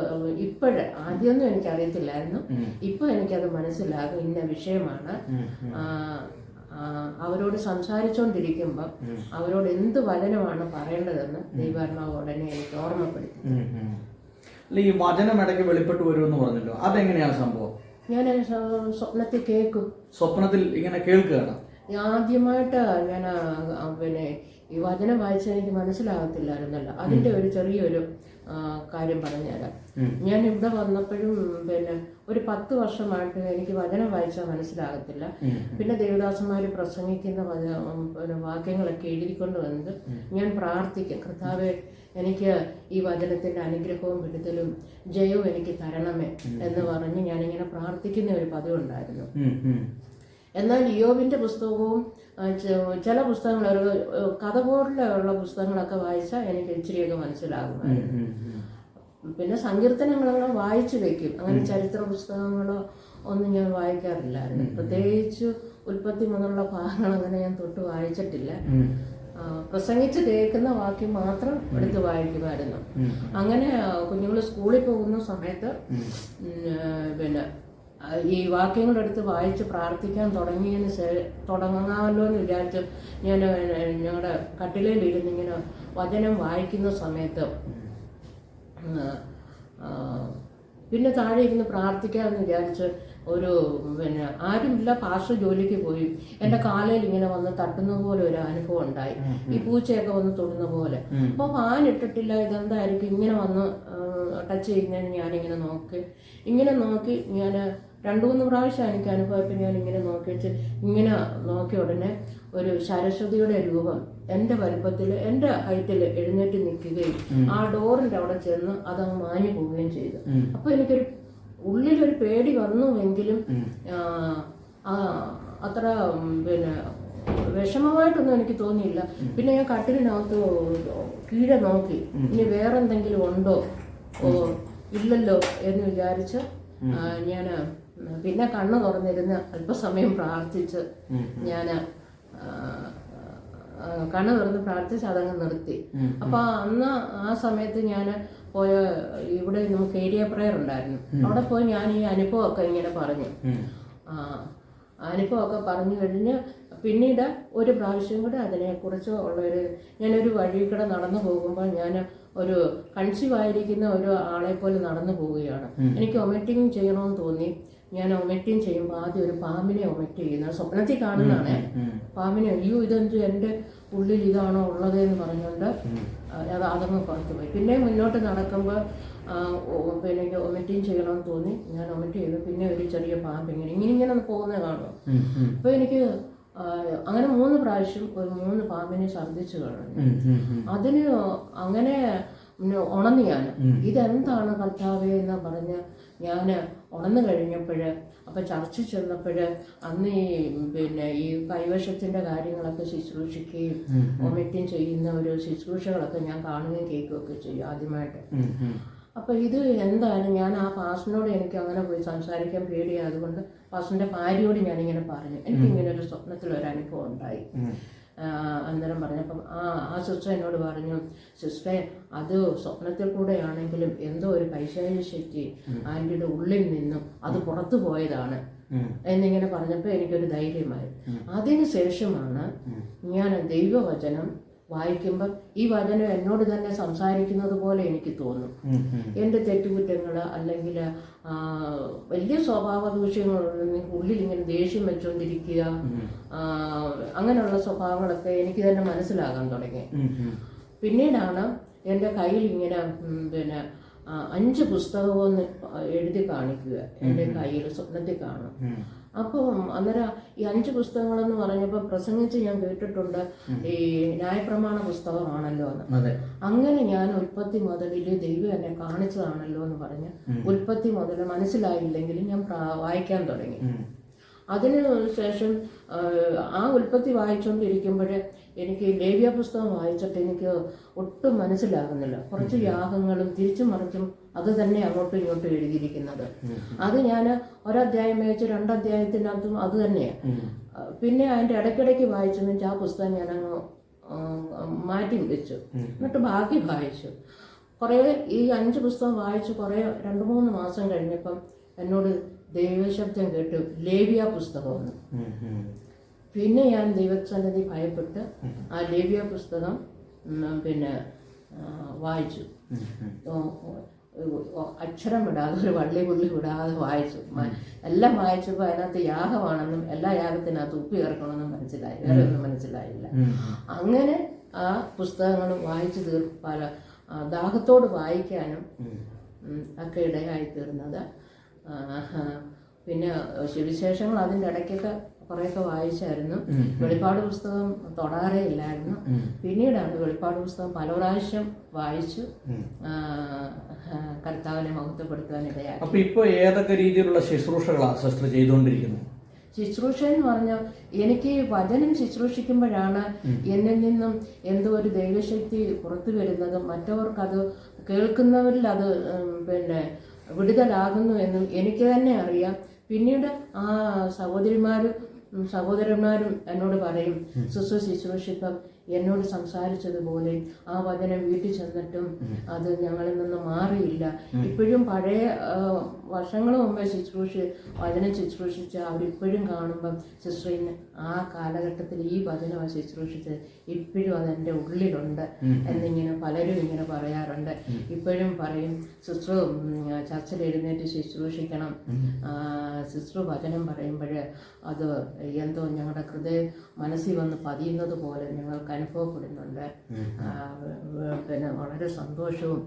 ആദ്യമൊന്നും എനിക്കറിയത്തില്ലായിരുന്നു. ഇപ്പൊ എനിക്കത് മനസ്സിലാകും, ഇന്ന വിഷയമാണ്. അവരോട് സംസാരിച്ചുകൊണ്ടിരിക്കുമ്പോൾ അവരോട് എന്ത് വചനമാണ് പറയേണ്ടതെന്ന് ദൈവാത്മാവ് ഉടനെ എനിക്ക് ഓർമ്മപ്പെടുത്തി. ഈ വചനം ഇടയ്ക്ക് വെളിപ്പെട്ട് വരുമെന്ന് പറഞ്ഞല്ലോ, അതെങ്ങനെയാണ് സംഭവം? ഞാൻ സ്വപ്നത്തിൽ കേൾക്കും. സ്വപ്നത്തിൽ ഇങ്ങനെ കേൾക്കുകയാണ്? ആദ്യമായിട്ട് ഞാൻ പിന്നെ ഈ വചനം വായിച്ച എനിക്ക് മനസ്സിലാകത്തില്ലായിരുന്നല്ലോ. അതിന്റെ ഒരു ചെറിയൊരു കാര്യം പറഞ്ഞുതരാം. ഞാൻ ഇവിടെ വന്നപ്പോഴും പിന്നെ ഒരു 10 വർഷമായിട്ട് എനിക്ക് വചനം വായിച്ചാൽ മനസ്സിലാകത്തില്ല. പിന്നെ ദേവദാസന്മാർ പ്രസംഗിക്കുന്ന വാക്യങ്ങളൊക്കെ എഴുതിക്കൊണ്ട് വന്നത് ഞാൻ പ്രാർത്ഥിക്കും, കർത്താവേ എനിക്ക് ഈ വചനത്തിന്റെ അനുഗ്രഹവും വിടുതലും ജയവും എനിക്ക് തരണമേ എന്ന് പറഞ്ഞ് ഞാനിങ്ങനെ പ്രാർത്ഥിക്കുന്ന ഒരു പതിവുണ്ടായിരുന്നു. എന്നാൽ യോബിന്റെ പുസ്തകവും ചില പുസ്തകങ്ങൾ കഥ പോലുള്ള പുസ്തകങ്ങളൊക്കെ വായിച്ചാൽ എനിക്ക് ഇച്ചിരിയൊക്കെ മനസ്സിലാകുമായിരുന്നു. പിന്നെ സങ്കീർത്തനങ്ങളോ വായിച്ചു വെക്കും. അങ്ങനെ ചരിത്ര പുസ്തകങ്ങളോ ഒന്നും ഞാൻ വായിക്കാറില്ലായിരുന്നു. പ്രത്യേകിച്ച് ഉൽപ്പത്തി മുതലുള്ള ഭാഗങ്ങൾ അങ്ങനെ ഞാൻ തൊട്ട് വായിച്ചിട്ടില്ല. പ്രസംഗിച്ച് കേൾക്കുന്ന വാക്യം മാത്രം എടുത്ത് വായിക്കുമായിരുന്നു. അങ്ങനെ കുഞ്ഞുങ്ങൾ സ്കൂളിൽ പോകുന്ന സമയത്ത് പിന്നെ ഈ വാക്യങ്ങളെടുത്ത് വായിച്ച് പ്രാർത്ഥിക്കാൻ തുടങ്ങാമല്ലോ എന്ന് വിചാരിച്ച് ഞാൻ ഞങ്ങളുടെ കട്ടിലയിലിരുന്ന് ഇങ്ങനെ വചനം വായിക്കുന്ന സമയത്ത് പിന്നെ താഴെ ഇരുന്ന് പ്രാർത്ഥിക്കാമെന്ന് വിചാരിച്ച് പിന്നെ ആരുമില്ല, പാസ്റ്റർ ജോലിക്ക് പോയി. എൻ്റെ കാലയിൽ ഇങ്ങനെ വന്ന് തട്ടുന്ന പോലെ ഒരു അനുഭവം ഉണ്ടായി, ഈ പൂച്ചയൊക്കെ വന്ന് തൊടുന്ന പോലെ. അപ്പോൾ ഫാൻ ഇട്ടിട്ടില്ല, ഇതെന്തായിരിക്കും ഇങ്ങനെ വന്ന് ടച്ച് ചെയ്യുന്നതെന്ന് ഞാനിങ്ങനെ നോക്കി ഞാൻ 2-3 പ്രാവശ്യം എനിക്ക് അനുഭവത്തിൽ ഞാൻ ഇങ്ങനെ ഇങ്ങനെ നോക്കിയ ഉടനെ ഒരു സരസ്വതിയുടെ രൂപം എൻ്റെ വലുപ്പത്തിൽ എൻ്റെ ഹൈറ്റിൽ എഴുന്നേറ്റ് നിൽക്കുകയും ആ ഡോറിൻ്റെ അവിടെ ചെന്ന് അതങ്ങ് മാഞ്ഞു പോവുകയും ചെയ്തു. അപ്പോൾ എനിക്കൊരു ഉള്ളിലൊരു പേടി വന്നുവെങ്കിലും അത്ര പിന്നെ വിഷമമായിട്ടൊന്നും എനിക്ക് തോന്നിയില്ല. പിന്നെ ഞാൻ കട്ടിലിനകത്ത് കീഴെ നോക്കി, ഇനി വേറെന്തെങ്കിലും ഉണ്ടോ, ഇല്ലല്ലോ എന്ന് വിചാരിച്ച് ഞാൻ പിന്നെ കണ്ണ് തുറന്നിരുന്ന് അല്പസമയം പ്രാർത്ഥിച്ച് ഞാൻ കണ്ണ് തുറന്ന് പ്രാർത്ഥിച്ച് അതങ്ങ് നിർത്തി. അപ്പൊ അന്ന് ആ സമയത്ത് ഞാൻ പോയ ഇവിടെ നമുക്ക് ഏരിയ പ്രയർ ഉണ്ടായിരുന്നു. അവിടെ പോയി ഞാൻ ഈ അനുഭവമൊക്കെ ഇങ്ങനെ പറഞ്ഞു. അനുഭവമൊക്കെ പറഞ്ഞു കഴിഞ്ഞ് പിന്നീട് ഒരു പ്രാവശ്യം കൂടെ അതിനെക്കുറിച്ച് ഉള്ളൊരു ഞാനൊരു വഴി കൂടെ നടന്നു പോകുമ്പോൾ ഞാൻ ഒരു കൺസീവ് ആയിരിക്കുന്ന ഒരു ആളെ പോലെ നടന്നു പോവുകയാണ്. എനിക്ക് വൊമിറ്റിംഗ് ചെയ്യണമെന്ന് തോന്നി. ഞാൻ വൊമിറ്റിംഗ് ചെയ്യുമ്പോൾ ആദ്യം ഒരു പാമ്പിനെ വൊമിറ്റ് ചെയ്യുന്നത് സ്വപ്നത്തിൽ കാണുന്നതാണ്. പാമ്പിനെ, അയ്യോ ഇതെന്ത് എൻ്റെ ഉള്ളിൽ ഇതാണോ ഉള്ളത് എന്ന് പറഞ്ഞുകൊണ്ട് അതങ്ങ് പുറത്തു പോയി. പിന്നെ മുന്നോട്ട് നടക്കുമ്പോൾ പിന്നെ എനിക്ക് വൊമിറ്റിംഗ് ചെയ്യണമെന്ന് തോന്നി. ഞാൻ വൊമിറ്റ് ചെയ്തു. പിന്നെ ഒരു ചെറിയ പാമ്പ് ഇങ്ങനെ പോകുന്നത് കാണുമോ. അപ്പോൾ എനിക്ക് അങ്ങനെ 3 പ്രാവശ്യം ഒരു 3 പാമ്പിനെ ഛർദ്ദിച്ചു കഴിഞ്ഞു. അതിന് അങ്ങനെ ഉണർന്നു ഞാൻ, ഇതെന്താണ് കർത്താവേ എന്ന് പറഞ്ഞ് ഞാൻ ഉണർന്നു കഴിഞ്ഞപ്പോൾ അപ്പം ചർച്ച ചെന്നപ്പോൾ അന്ന് പിന്നെ ഈ കൈവശത്തിൻ്റെ കാര്യങ്ങളൊക്കെ ശുശ്രൂഷിക്കുകയും വൊമിറ്റിംഗ് ചെയ്യുന്ന ഒരു ശുശ്രൂഷകളൊക്കെ ഞാൻ കാണുകയും കേൾക്കുകയൊക്കെ ചെയ്യും ആദ്യമായിട്ട്. അപ്പോൾ ഇത് എന്തായാലും ഞാൻ ആ പാസ്റ്ററിനോട് എനിക്ക് അങ്ങനെ പോയി സംസാരിക്കാൻ പേടിയായതുകൊണ്ട് പാസ്റ്ററിൻ്റെ ഭാര്യയോട് ഞാനിങ്ങനെ പറഞ്ഞു, എനിക്കിങ്ങനെ ഒരു സ്വപ്നത്തിലൊരു അനുഭവം ഉണ്ടായി. അന്നേരം പറഞ്ഞപ്പം ആ സിസ്റ്റർ എന്നോട് പറഞ്ഞു, സിസ്റ്ററെ അത് സ്വപ്നത്തിൽ കൂടെയാണെങ്കിലും എന്തോ ഒരു പൈശാചിക ശക്തി ആൻറ്റിയുടെ ഉള്ളിൽ നിന്നും അത് പുറത്തു പോയതാണ് എന്നിങ്ങനെ പറഞ്ഞപ്പോൾ എനിക്കൊരു ധൈര്യമായി. അതിന് ശേഷമാണ് ഞാൻ ദൈവവചനം വായിക്കുമ്പോൾ ഈ വചനം എന്നോട് തന്നെ സംസാരിക്കുന്നത് പോലെ എനിക്ക് തോന്നും. എൻ്റെ തെറ്റുകുറ്റങ്ങൾ അല്ലെങ്കിൽ വലിയ സ്വഭാവ ദൂഷ്യങ്ങളുണ്ടെങ്കിൽ ഉള്ളിൽ ഇങ്ങനെ ദേഷ്യം വെച്ചുകൊണ്ടിരിക്കുക, അങ്ങനെയുള്ള സ്വഭാവങ്ങളൊക്കെ എനിക്ക് തന്നെ മനസ്സിലാകാൻ തുടങ്ങി. പിന്നീടാണ് എൻ്റെ കയ്യിൽ ഇങ്ങനെ പിന്നെ 5 പുസ്തകവും എഴുതി കാണിക്കുക എൻ്റെ കയ്യിൽ സ്വപ്നത്തിൽ കാണും. അപ്പം അന്നേരം ഈ 5 പുസ്തകങ്ങളെന്ന് പറഞ്ഞപ്പോൾ പ്രസംഗിച്ച് ഞാൻ കേട്ടിട്ടുണ്ട് ഈ ന്യായപ്രമാണ പുസ്തകമാണല്ലോ എന്ന്. അങ്ങനെ ഞാൻ ഉൽപ്പത്തി മുതലില് ദൈവം എന്നെ കാണിച്ചതാണല്ലോ എന്ന് പറഞ്ഞ് ഉൽപ്പത്തി മുതൽ മനസ്സിലായില്ലെങ്കിലും ഞാൻ വായിക്കാൻ തുടങ്ങി. അതിന് ശേഷം ആ ഉൽപ്പത്തി വായിച്ചുകൊണ്ടിരിക്കുമ്പോൾ എനിക്ക് ലേവ്യ പുസ്തകം വായിച്ചിട്ട് എനിക്ക് ഒട്ടും മനസ്സിലാകുന്നില്ല. കുറച്ച് യാഗങ്ങളും തിരിച്ചും മറിച്ചും അത് തന്നെ അങ്ങോട്ടും ഇങ്ങോട്ടും എഴുതിയിരിക്കുന്നത്. അത് ഞാൻ ഒരധ്യായം വായിച്ച് 2 അധ്യായത്തിനകത്തും അത് തന്നെയാണ്. പിന്നെ അതിൻ്റെ ഇടയ്ക്കിടയ്ക്ക് വായിച്ചു ആ പുസ്തകം ഞാനങ്ങ് മാറ്റി വെച്ചു. എന്നിട്ട് ബാക്കി വായിച്ചു. കുറേ ഈ 5 പുസ്തകം വായിച്ച് കുറേ 2-3 മാസം കഴിഞ്ഞപ്പം എന്നോട് ദൈവശബ്ദം കേട്ടു, ലേവ്യ പുസ്തകമെന്ന്. പിന്നെ ഞാൻ ദൈവസന്നിധി ഭയപ്പെട്ട് ആ ലേവ്യ പുസ്തകം പിന്നെ വായിച്ചു. അക്ഷരം വിടാതെ ഒരു വള്ളി പുള്ളി വിടാതെ വായിച്ചു. എല്ലാം വായിച്ചപ്പോൾ അതിനകത്ത് യാഗമാണെന്നും എല്ലാ യാഗത്തിനകത്ത് ഉപ്പ് ചേർക്കണമെന്നും മനസ്സിലായി, വേറെ ഒന്നും മനസ്സിലായില്ല. അങ്ങനെ ആ പുസ്തകങ്ങൾ വായിച്ചു പല ദാഹത്തോട് വായിക്കാനും ഒക്കെ ഇടയായി തീർന്നത്. പിന്നെ സുവിശേഷങ്ങൾ അതിൻ്റെ ഇടയ്ക്കൊക്കെ കുറേയൊക്കെ വായിച്ചായിരുന്നു. വെളിപ്പാട് പുസ്തകം തൊടാറേ ഇല്ലായിരുന്നു. പിന്നീടാണ് വെളിപ്പാട് പുസ്തകം പല പ്രാവശ്യം വായിച്ചു കർത്താവിനെ മഹത്വപ്പെടുത്താൻ ഇടയായി. അപ്പൊ ഇപ്പൊ ഏതൊക്കെ രീതിയിലുള്ള ശുശ്രൂഷകളാണ് സിസ്റ്റർ ചെയ്തുകൊണ്ടിരിക്കുന്നത്? ശുശ്രൂഷ എന്ന് പറഞ്ഞാൽ എനിക്ക് വചനം ശുശ്രൂഷിക്കുമ്പോഴാണ് എന്നിൽ നിന്നും എന്തോ ഒരു ദൈവശക്തി പുറത്തു വരുന്നതും മറ്റവർക്കത് കേൾക്കുന്നവരിൽ അത് പിന്നെ വിടുതലാകുന്നു എന്നും എനിക്ക് തന്നെ അറിയാം. പിന്നീട് ആ സഹോദരന്മാരും എന്നോട് പറയും, ശുശ്രൂഷിപ്പം എന്നോട് സംസാരിച്ചതുപോലെ ആ വചനം വീട്ടിൽ ചെന്നിട്ടും അത് ഞങ്ങളിൽ നിന്ന് മാറിയില്ല. ഇപ്പോഴും പഴയ വർഷങ്ങൾ മുമ്പേ വചനം ശുശ്രൂഷിച്ച് അവരിപ്പോഴും കാണുമ്പം സിസ്റ്ററിന് ആ കാലഘട്ടത്തിൽ ഈ വചനം ശുശ്രൂഷിച്ച് ഇപ്പോഴും അതെൻ്റെ ഉള്ളിലുണ്ട് എന്നിങ്ങനെ പലരും ഇങ്ങനെ പറയാറുണ്ട്. ഇപ്പോഴും പറയും, സിസ്റ്റർ ചർച്ചിൽ എഴുന്നേറ്റ് ശുശ്രൂഷിക്കണം, സിസ്റ്റർ വചനം പറയുമ്പോൾ അത് എന്തോ ഞങ്ങളുടെ മനസ്സിൽ വന്ന് പതിയുന്നത് പോലെ ഞങ്ങൾക്ക് അനുഭവപ്പെടുന്നുണ്ട്. പിന്നെ വളരെ സന്തോഷവും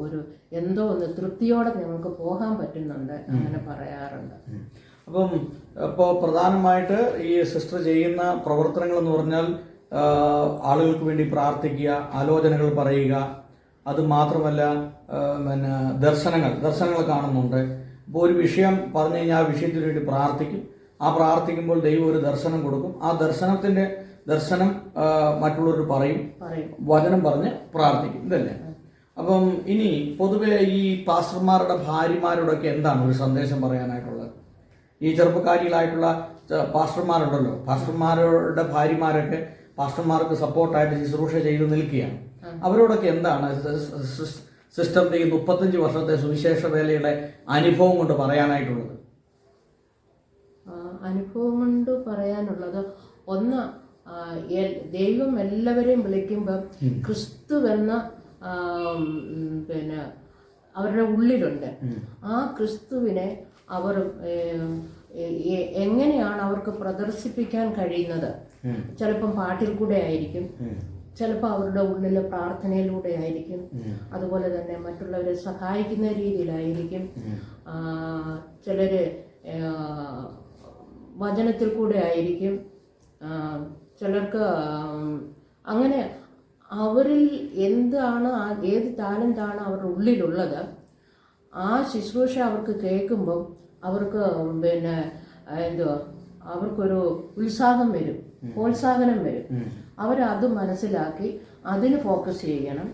ഒരു എന്തോ ഒന്ന് തൃപ്തിയോടെ ഞങ്ങൾക്ക് പോകാൻ പറ്റുന്നുണ്ട് അങ്ങനെ പറയാറുണ്ട്. അപ്പം ഇപ്പോൾ പ്രധാനമായിട്ട് ഈ സിസ്റ്റർ ചെയ്യുന്ന പ്രവർത്തനങ്ങൾ എന്ന് പറഞ്ഞാൽ ആളുകൾക്ക് വേണ്ടി പ്രാർത്ഥിക്കുക, ആലോചനകൾ പറയുക, അത് മാത്രമല്ല പിന്നെ ദർശനങ്ങൾ കാണുന്നുണ്ട്. ഇപ്പോൾ ഒരു വിഷയം പറഞ്ഞു കഴിഞ്ഞാൽ ആ വിഷയത്തിന് വേണ്ടി പ്രാർത്ഥിക്കും, ആ പ്രാർത്ഥിക്കുമ്പോൾ ദൈവം ഒരു ദർശനം കൊടുക്കും. ആ ദർശനം മറ്റുള്ളവർ പറയും, വചനം പറഞ്ഞ് പ്രാർത്ഥിക്കും. ഇതല്ലേ? അപ്പം ഇനി പൊതുവെ ഈ പാസ്റ്റർമാരുടെ ഭാര്യമാരോടൊക്കെ എന്താണ് ഒരു സന്ദേശം പറയാനായിട്ടുള്ളത്? ഈ ചെറുപ്പക്കാരികളായിട്ടുള്ള പാസ്റ്റർമാരുണ്ടല്ലോ, പാസ്റ്റർമാരുടെ ഭാര്യമാരൊക്കെ പാസ്റ്റർമാർക്ക് സപ്പോർട്ടായിട്ട് ശുശ്രൂഷ ചെയ്ത് നിൽക്കുകയാണ്. അവരോടൊക്കെ എന്താണ് സിസ്റ്ററിന്റെ ഈ 35 വർഷത്തെ സുവിശേഷ വേലയുടെ അനുഭവം കൊണ്ട് പറയാനായിട്ടുള്ളത്? അനുഭവം കൊണ്ട് പറയാനുള്ളത്, ഒന്ന്, ദൈവം എല്ലാവരെയും വിളിക്കുമ്പോൾ ക്രിസ്തുവെന്ന പിന്നെ അവരുടെ ഉള്ളിലുണ്ട്. ആ ക്രിസ്തുവിനെ അവർ എങ്ങനെയാണ് അവർക്ക് പ്രദർശിപ്പിക്കാൻ കഴിയുന്നത്? ചിലപ്പം പാട്ടിൽ കൂടെ ആയിരിക്കും, ചിലപ്പോൾ അവരുടെ ഉള്ളിലെ പ്രാർത്ഥനയിലൂടെ ആയിരിക്കും, അതുപോലെ തന്നെ മറ്റുള്ളവരെ സഹായിക്കുന്ന രീതിയിലായിരിക്കും, ചിലര് വചനത്തിൽ കൂടെ ആയിരിക്കും, ചിലർക്ക് അങ്ങനെ അവരിൽ എന്താണ്, ഏത് ടാലൻ്റാണ് അവരുടെ ഉള്ളിലുള്ളത്, ആ ശുശ്രൂഷ അവർക്ക് കേൾക്കുമ്പം അവർക്ക് പിന്നെ എന്തുവാ, അവർക്കൊരു ഉത്സാഹം വരും, പ്രോത്സാഹനം വരും. അവരത് മനസ്സിലാക്കി അതിന് ഫോക്കസ് ചെയ്യണം.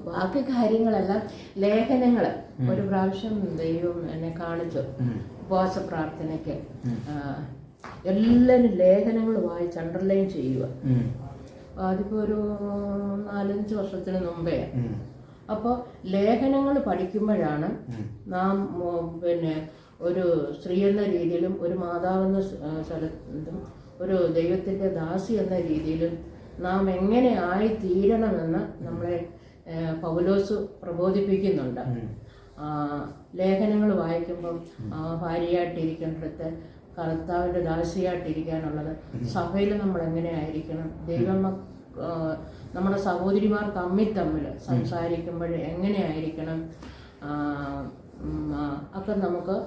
ബാക്കി കാര്യങ്ങളെല്ലാം ലേഖനങ്ങൾ ഒരു പ്രാവശ്യം ദൈവം എന്നെ കാണിച്ചു. ഉപവാസ പ്രാർത്ഥനയ്ക്ക് എല്ലാവരും ലേഖനങ്ങൾ വായിച്ച് അണ്ടർലൈൻ ചെയ്യുക. അതിപ്പോൾ ഒരു 4-5 വർഷത്തിന് മുമ്പേ. അപ്പോൾ ലേഖനങ്ങൾ പഠിക്കുമ്പോഴാണ് നാം പിന്നെ ഒരു സ്ത്രീ എന്ന രീതിയിലും ഒരു മാതാവെന്ന സ്ഥലത്തും ഒരു ദൈവത്തിൻ്റെ ദാസി എന്ന രീതിയിലും നാം എങ്ങനെ ആയിത്തീരണമെന്ന് നമ്മളെ പൗലോസ് പ്രബോധിപ്പിക്കുന്നുണ്ട്. ലേഖനങ്ങൾ വായിക്കുമ്പം ഭാര്യയായിട്ടിരിക്കേണ്ടടുത്ത് കർത്താവിൻ്റെ ദാസിയായിട്ടിരിക്കാനുള്ളത്, സഭയിൽ നമ്മൾ എങ്ങനെ ആയിരിക്കണം, ദൈവം നമ്മുടെ സഹോദരിമാർ തമ്മിൽ സംസാരിക്കുമ്പോൾ എങ്ങനെയായിരിക്കണം, ഒക്കെ നമുക്ക്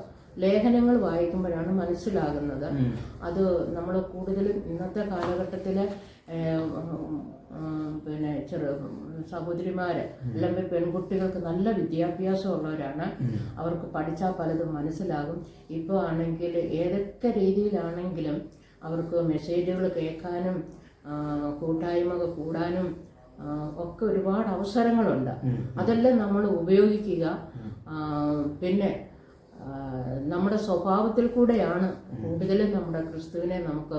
ലേഖനങ്ങൾ വായിക്കുമ്പോഴാണ് മനസ്സിലാകുന്നത്. അത് നമ്മൾ കൂടുതലും ഇന്നത്തെ കാലഘട്ടത്തിൽ പിന്നെ സഹോദരിമാർ അല്ലെങ്കിൽ പെൺകുട്ടികൾക്ക് നല്ല വിദ്യാഭ്യാസമുള്ളവരാണ്. അവർക്ക് പഠിച്ചാൽ പലതും മനസ്സിലാകും. ഇപ്പോൾ ആണെങ്കിൽ ഏതൊക്കെ രീതിയിലാണെങ്കിലും അവർക്ക് മെസ്സേജുകൾ കേൾക്കാനും കൂട്ടായ്മകൾ കൂടാനും ഒക്കെ ഒരുപാട് അവസരങ്ങളുണ്ട്. അതെല്ലാം നമ്മൾ ഉപയോഗിക്കുക. പിന്നെ നമ്മുടെ സ്വഭാവത്തിൽ കൂടെയാണ് കൂടുതലും നമ്മുടെ ക്രിസ്തുവിനെ നമുക്ക്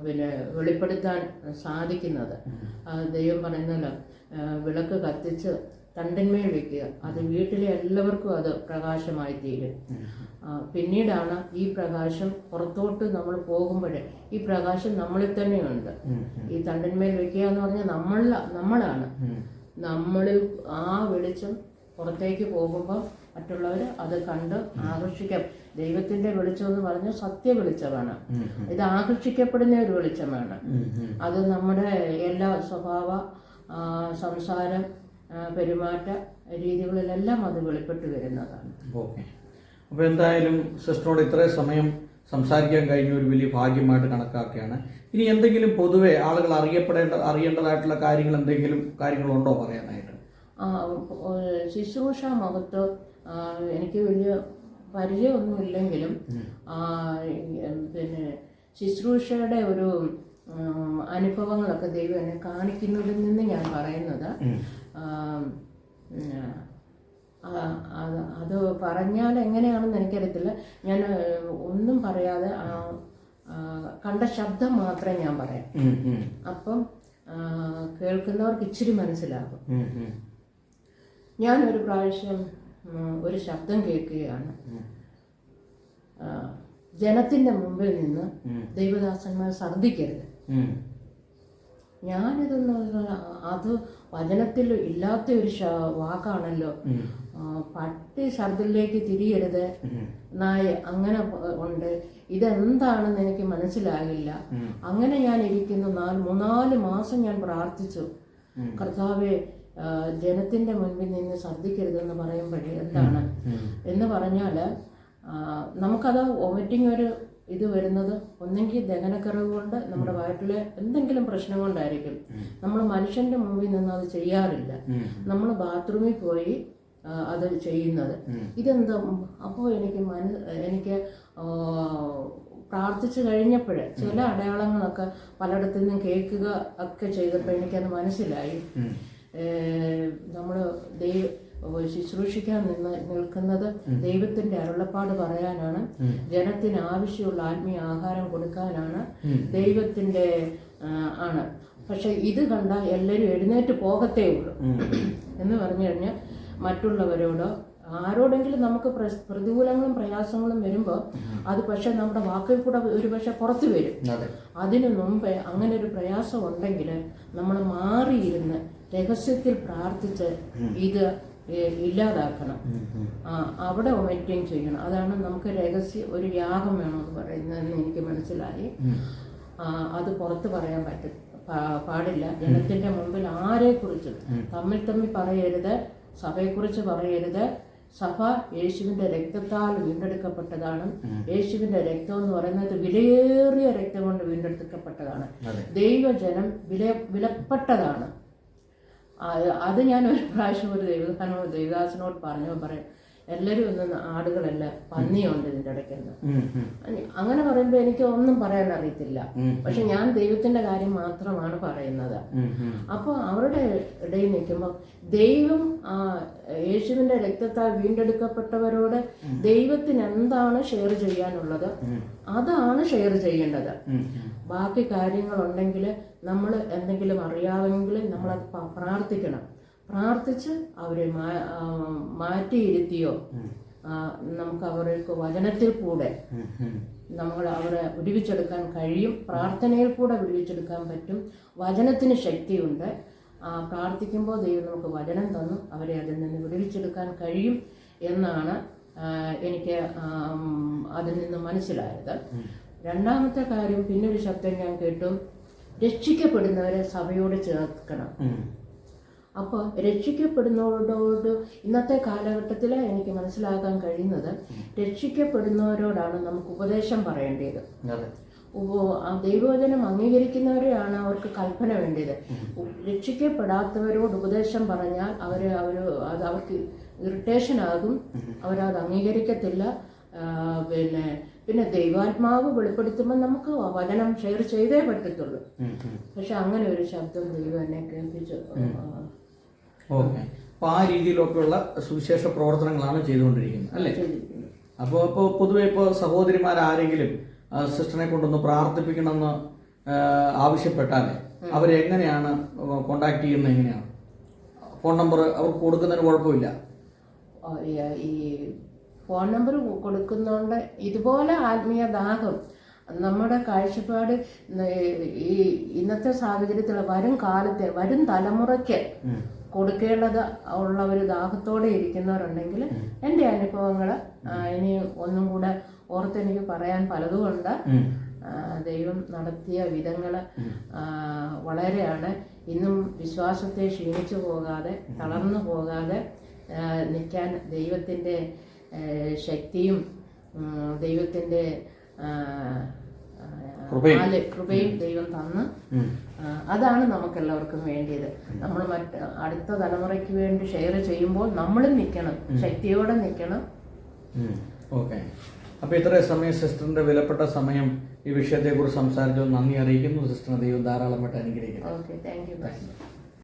പിന്നെ വെളിപ്പെടുത്താൻ സാധിക്കുന്നത്. ദൈവം പറയുന്നല്ലോ, വിളക്ക് കത്തിച്ച് തണ്ടിന്മേൽ വെക്കുക, അത് വീട്ടിലെ എല്ലാവർക്കും അത് പ്രകാശമായി തീരും. പിന്നീടാണ് ഈ പ്രകാശം പുറത്തോട്ട് നമ്മൾ പോകുമ്പോൾ ഈ പ്രകാശം നമ്മളിൽ തന്നെയുണ്ട്. ഈ തണ്ടിന്മേൽ വെക്കുക എന്ന് പറഞ്ഞാൽ നമ്മളാണ്. നമ്മളിൽ ആ വെളിച്ചം പുറത്തേക്ക് പോകുമ്പോൾ മറ്റുള്ളവർ അത് കണ്ട് ആകർഷിക്കാം. ദൈവത്തിന്റെ വെളിച്ചം എന്ന് പറഞ്ഞാൽ സത്യ വെളിച്ചമാണ്. ഇത് ആകർഷിക്കപ്പെടുന്ന ഒരു വെളിച്ചമാണ്. അത് നമ്മുടെ എല്ലാ സ്വഭാവ, സംസാരം, പെരുമാറ്റ രീതികളിലെല്ലാം അത് വെളിപ്പെട്ട് വരുന്നതാണ്. ഓക്കെ. അപ്പോൾ എന്തായാലും സിസ്റ്ററോട് ഇത്രയും സമയം സംസാരിക്കാൻ കഴിഞ്ഞ ഒരു വലിയ ഭാഗ്യമായിട്ട് കണക്കാക്കുകയാണ്. ഇനി എന്തെങ്കിലും പൊതുവെ ആളുകൾ അറിയേണ്ടതായിട്ടുള്ള എന്തെങ്കിലും കാര്യങ്ങളുണ്ടോ പറയാനായിട്ട്? ശുശ്രൂഷ മഹത്വം എനിക്ക് വലിയ പരിചയമൊന്നുമില്ലെങ്കിലും പിന്നെ ശുശ്രൂഷയുടെ ഒരു അനുഭവങ്ങളൊക്കെ ദൈവം എന്നെ കാണിക്കുന്നതിൽ നിന്ന് ഞാൻ പറയുന്നത്, അത് പറഞ്ഞാൽ എങ്ങനെയാണെന്ന് എനിക്കറിയത്തില്ല. ഞാൻ ഒന്നും പറയാതെ കണ്ട ശബ്ദം മാത്രമേ ഞാൻ പറയാം. അപ്പം കേൾക്കുന്നവർക്ക് ഇച്ചിരി മനസ്സിലാകും. ഞാനൊരു പ്രാവശ്യം ഒരു ശബ്ദം കേൾക്കുകയാണ്. ജനത്തിന്റെ മുമ്പിൽ നിന്ന് ദൈവദാസന്മാർ ഛർദ്ദിക്കരുത്. ഞാനിതെന്ന് പറഞ്ഞാൽ അത് വചനത്തിൽ ഇല്ലാത്ത ഒരു വാക്കാണല്ലോ. പട്ടി ഛർദ്ദിലേക്ക് തിരിയരുത്, നായ അങ്ങനെ ഉണ്ട്. ഇതെന്താണെന്ന് എനിക്ക് മനസ്സിലാകില്ല. അങ്ങനെ ഞാൻ ഇരിക്കുന്നു. 3-4 മാസം ഞാൻ പ്രാർത്ഥിച്ചു, കർത്താവേ ജനത്തിന്റെ മുൻപിൽ നിന്ന് ഛർദ്ദിക്കരുതെന്ന് പറയുമ്പോഴേ എന്താണ് എന്ന് പറഞ്ഞാൽ നമുക്കത് വോമിറ്റിംഗ് ഒരു ഇത് വരുന്നത് ഒന്നെങ്കിൽ ദഹനക്കുറവ് കൊണ്ട് നമ്മുടെ വയറ്റിൽ എന്തെങ്കിലും പ്രശ്നം കൊണ്ടായിരിക്കും. നമ്മൾ മനുഷ്യന്റെ മുമ്പിൽ നിന്ന് അത് ചെയ്യാറില്ല. നമ്മൾ ബാത്റൂമിൽ പോയി അത് ചെയ്യുന്നത്. ഇതെന്താ? അപ്പോൾ എനിക്ക് പ്രാർത്ഥിച്ചു കഴിഞ്ഞപ്പോൾ ചില അടയാളങ്ങളൊക്കെ പലയിടത്തു നിന്നും കേൾക്കുക ഒക്കെ ചെയ്തപ്പോൾ എനിക്കത് മനസ്സിലായി. നമ്മൾ ശുശ്രൂഷിക്കാൻ നിൽക്കുന്നത് ദൈവത്തിന്റെ അരുളപ്പാട് പറയാനാണ്, ജനത്തിന് ആവശ്യമുള്ള ആത്മീയ ആഹാരം കൊടുക്കാനാണ്, ദൈവത്തിന്റെ ആണ്. പക്ഷെ ഇത് കണ്ട എല്ലാവരും എഴുന്നേറ്റ് പോകത്തേ ഉള്ളൂ എന്ന് പറഞ്ഞു കഴിഞ്ഞാൽ മറ്റുള്ളവരോടോ ആരോടെങ്കിലും നമുക്ക് പ്രതികൂലങ്ങളും പ്രയാസങ്ങളും വരുമ്പോൾ അത് പക്ഷെ നമ്മുടെ വാക്കിൽ കൂടെ ഒരു പക്ഷെ പുറത്തു വരും. അതിനു മുമ്പേ അങ്ങനെ ഒരു പ്രയാസം ഉണ്ടെങ്കിൽ നമ്മൾ മാറിയിരുന്ന് രഹസ്യത്തിൽ പ്രാർത്ഥിച്ച് ഇത് ഇല്ലാതാക്കണം. അവിടെ മെയിൻറ്റെയിൻ ചെയ്യണം. അതാണ് നമുക്ക് ഒരു യാഗം വേണമെന്ന് പറയുന്നതെന്ന് എനിക്ക് മനസ്സിലായി. അത് പുറത്ത് പറയാൻ പാടില്ല. ജനത്തിന്റെ മുമ്പിൽ ആരെക്കുറിച്ചും തമ്മിൽ പറയരുത്, സഭയെക്കുറിച്ച് പറയരുത്. സഭ യേശുവിന്റെ രക്തത്താൽ വീണ്ടെടുക്കപ്പെട്ടതാണ്. യേശുവിന്റെ രക്തം എന്ന് പറയുന്നത് വിലയേറിയ രക്തം കൊണ്ട് വീണ്ടെടുക്കപ്പെട്ടതാണ്. ദൈവജനം വിലപ്പെട്ടതാണ്. അത് ഞാൻ ഒരു പ്രാവശ്യം ഒരു ദൈവദാസനോട് പറഞ്ഞു പറയാം, എല്ലാവരും ഒന്നും ആടുകളല്ല, പന്നിയുണ്ട് ഇതിൻ്റെ ഇടയ്ക്കെന്ന്. അങ്ങനെ പറയുമ്പോൾ എനിക്ക് ഒന്നും പറയാൻ അറിയത്തില്ല. പക്ഷെ ഞാൻ ദൈവത്തിന്റെ കാര്യം മാത്രമാണ് പറയുന്നത്. അപ്പോൾ അവരുടെ ഇടയിൽ നിൽക്കുമ്പോൾ ദൈവം യേശുവിന്റെ രക്തത്താൽ വീണ്ടെടുക്കപ്പെട്ടവരോട് ദൈവത്തിന് എന്താണ് ഷെയർ ചെയ്യാനുള്ളത് അതാണ് ഷെയർ ചെയ്യേണ്ടത്. ബാക്കി കാര്യങ്ങളുണ്ടെങ്കിൽ നമ്മൾ എന്തെങ്കിലും അറിയാമെങ്കിൽ നമ്മളത് പ്രാർത്ഥിക്കണം. പ്രാർത്ഥിച്ച് അവരെ മാറ്റിയിരുത്തിയോ നമുക്ക് അവർക്ക് വചനത്തിൽ കൂടെ നമ്മൾ അവരെ വിടുവിച്ചെടുക്കാൻ കഴിയും. പ്രാർത്ഥനയിൽ കൂടെ വിടുവിച്ചെടുക്കാൻ പറ്റും. വചനത്തിന് ശക്തിയുണ്ട്. പ്രാർത്ഥിക്കുമ്പോൾ ദൈവം നമുക്ക് വചനം തന്നു അവരെ അതിൽ നിന്ന് വിടുവിച്ചെടുക്കാൻ കഴിയും എന്നാണ് എനിക്ക് അതിൽ നിന്ന് മനസ്സിലായത്. രണ്ടാമത്തെ കാര്യം, പിന്നൊരു ശബ്ദം ഞാൻ കേട്ടു, രക്ഷിക്കപ്പെടുന്നവരെ സഭയോട് ചേർക്കണം. അപ്പോൾ രക്ഷിക്കപ്പെടുന്നവരോട് ഇന്നത്തെ കാലഘട്ടത്തിൽ എനിക്ക് മനസ്സിലാക്കാൻ കഴിയുന്നത്, രക്ഷിക്കപ്പെടുന്നവരോടാണ് നമുക്ക് ഉപദേശം പറയേണ്ടത്. ദൈവവചനം അംഗീകരിക്കുന്നവരെയാണ് അവർക്ക് കൽപ്പന വേണ്ടത്. രക്ഷിക്കപ്പെടാത്തവരോട് ഉപദേശം പറഞ്ഞാൽ അവർക്ക് ഇറിറ്റേഷൻ ആകും, അവരത് അംഗീകരിക്കത്തില്ല. പിന്നെ ദൈവാത്മാവ് വെളിപ്പെടുത്തുമ്പോൾ നമുക്ക് വചനം ഷെയർ ചെയ്തേ പറ്റത്തുള്ളൂ. പക്ഷെ അങ്ങനെ ഒരു ശബ്ദം ദൈവം എന്നെ കേൾപ്പിച്ചു. ഓക്കെ, അപ്പോൾ ആ രീതിയിലൊക്കെയുള്ള സുവിശേഷ പ്രവർത്തനങ്ങളാണ് ചെയ്തുകൊണ്ടിരിക്കുന്നത് അല്ലേ? അപ്പോൾ പൊതുവെ ഇപ്പോൾ സഹോദരിമാരാരെങ്കിലും സിസ്റ്ററിനെ കൊണ്ടൊന്ന് പ്രാർത്ഥിപ്പിക്കണമെന്ന് ആവശ്യപ്പെട്ടാൽ അവരെങ്ങനെയാണ് കോണ്ടാക്ട് ചെയ്യുന്നത്? എങ്ങനെയാണ്? ഫോൺ നമ്പർ അവർക്ക് കൊടുക്കുന്നതിന് കുഴപ്പമില്ല. ഈ ഫോൺ നമ്പർ കൊടുക്കുന്നതുകൊണ്ട് ഇതുപോലെ ആത്മീയ ദാഹം നമ്മുടെ കാഴ്ചപ്പാട് ഈ ഇന്നത്തെ സാഹചര്യത്തിൽ വരും തലമുറയ്ക്ക് കൊടുക്കേണ്ടത് ഉള്ള ഒരു ദാഹത്തോടെ ഇരിക്കുന്നവരുണ്ടെങ്കിൽ എൻ്റെ അനുഭവങ്ങൾ ഇനി ഒന്നും കൂടെ ഓർത്ത് എനിക്ക് പറയാൻ പലതുമുണ്ട്. ദൈവം നടത്തിയ വിധങ്ങൾ വളരെയാണ്. ഇന്നും വിശ്വാസത്തെ ക്ഷീണിച്ചു പോകാതെ തളർന്നു പോകാതെ നിൽക്കാൻ ദൈവത്തിൻ്റെ ശക്തിയും ദൈവത്തിൻ്റെ കൃപയും ദൈവം തന്ന് അതാണ് നമുക്കെല്ലാവർക്കും വേണ്ടിയത്. നമ്മൾ അടുത്ത തലമുറയ്ക്ക് വേണ്ടി ഷെയർ ചെയ്യുമ്പോൾ നമ്മളും നിൽക്കണം, ശക്തിയോടെ നിൽക്കണം. ഓക്കെ, അപ്പോൾ ഇത്രയും സമയം സിസ്റ്ററിന്റെ വിലപ്പെട്ട സമയം ഈ വിഷയത്തെക്കുറിച്ച് സംസാരിച്ചത് നന്ദി അറിയിക്കുന്നു. സിസ്റ്ററിനെ ദൈവം ധാരാളമായിട്ട് അനുഗ്രഹിക്കുന്നു. Okay, thank you.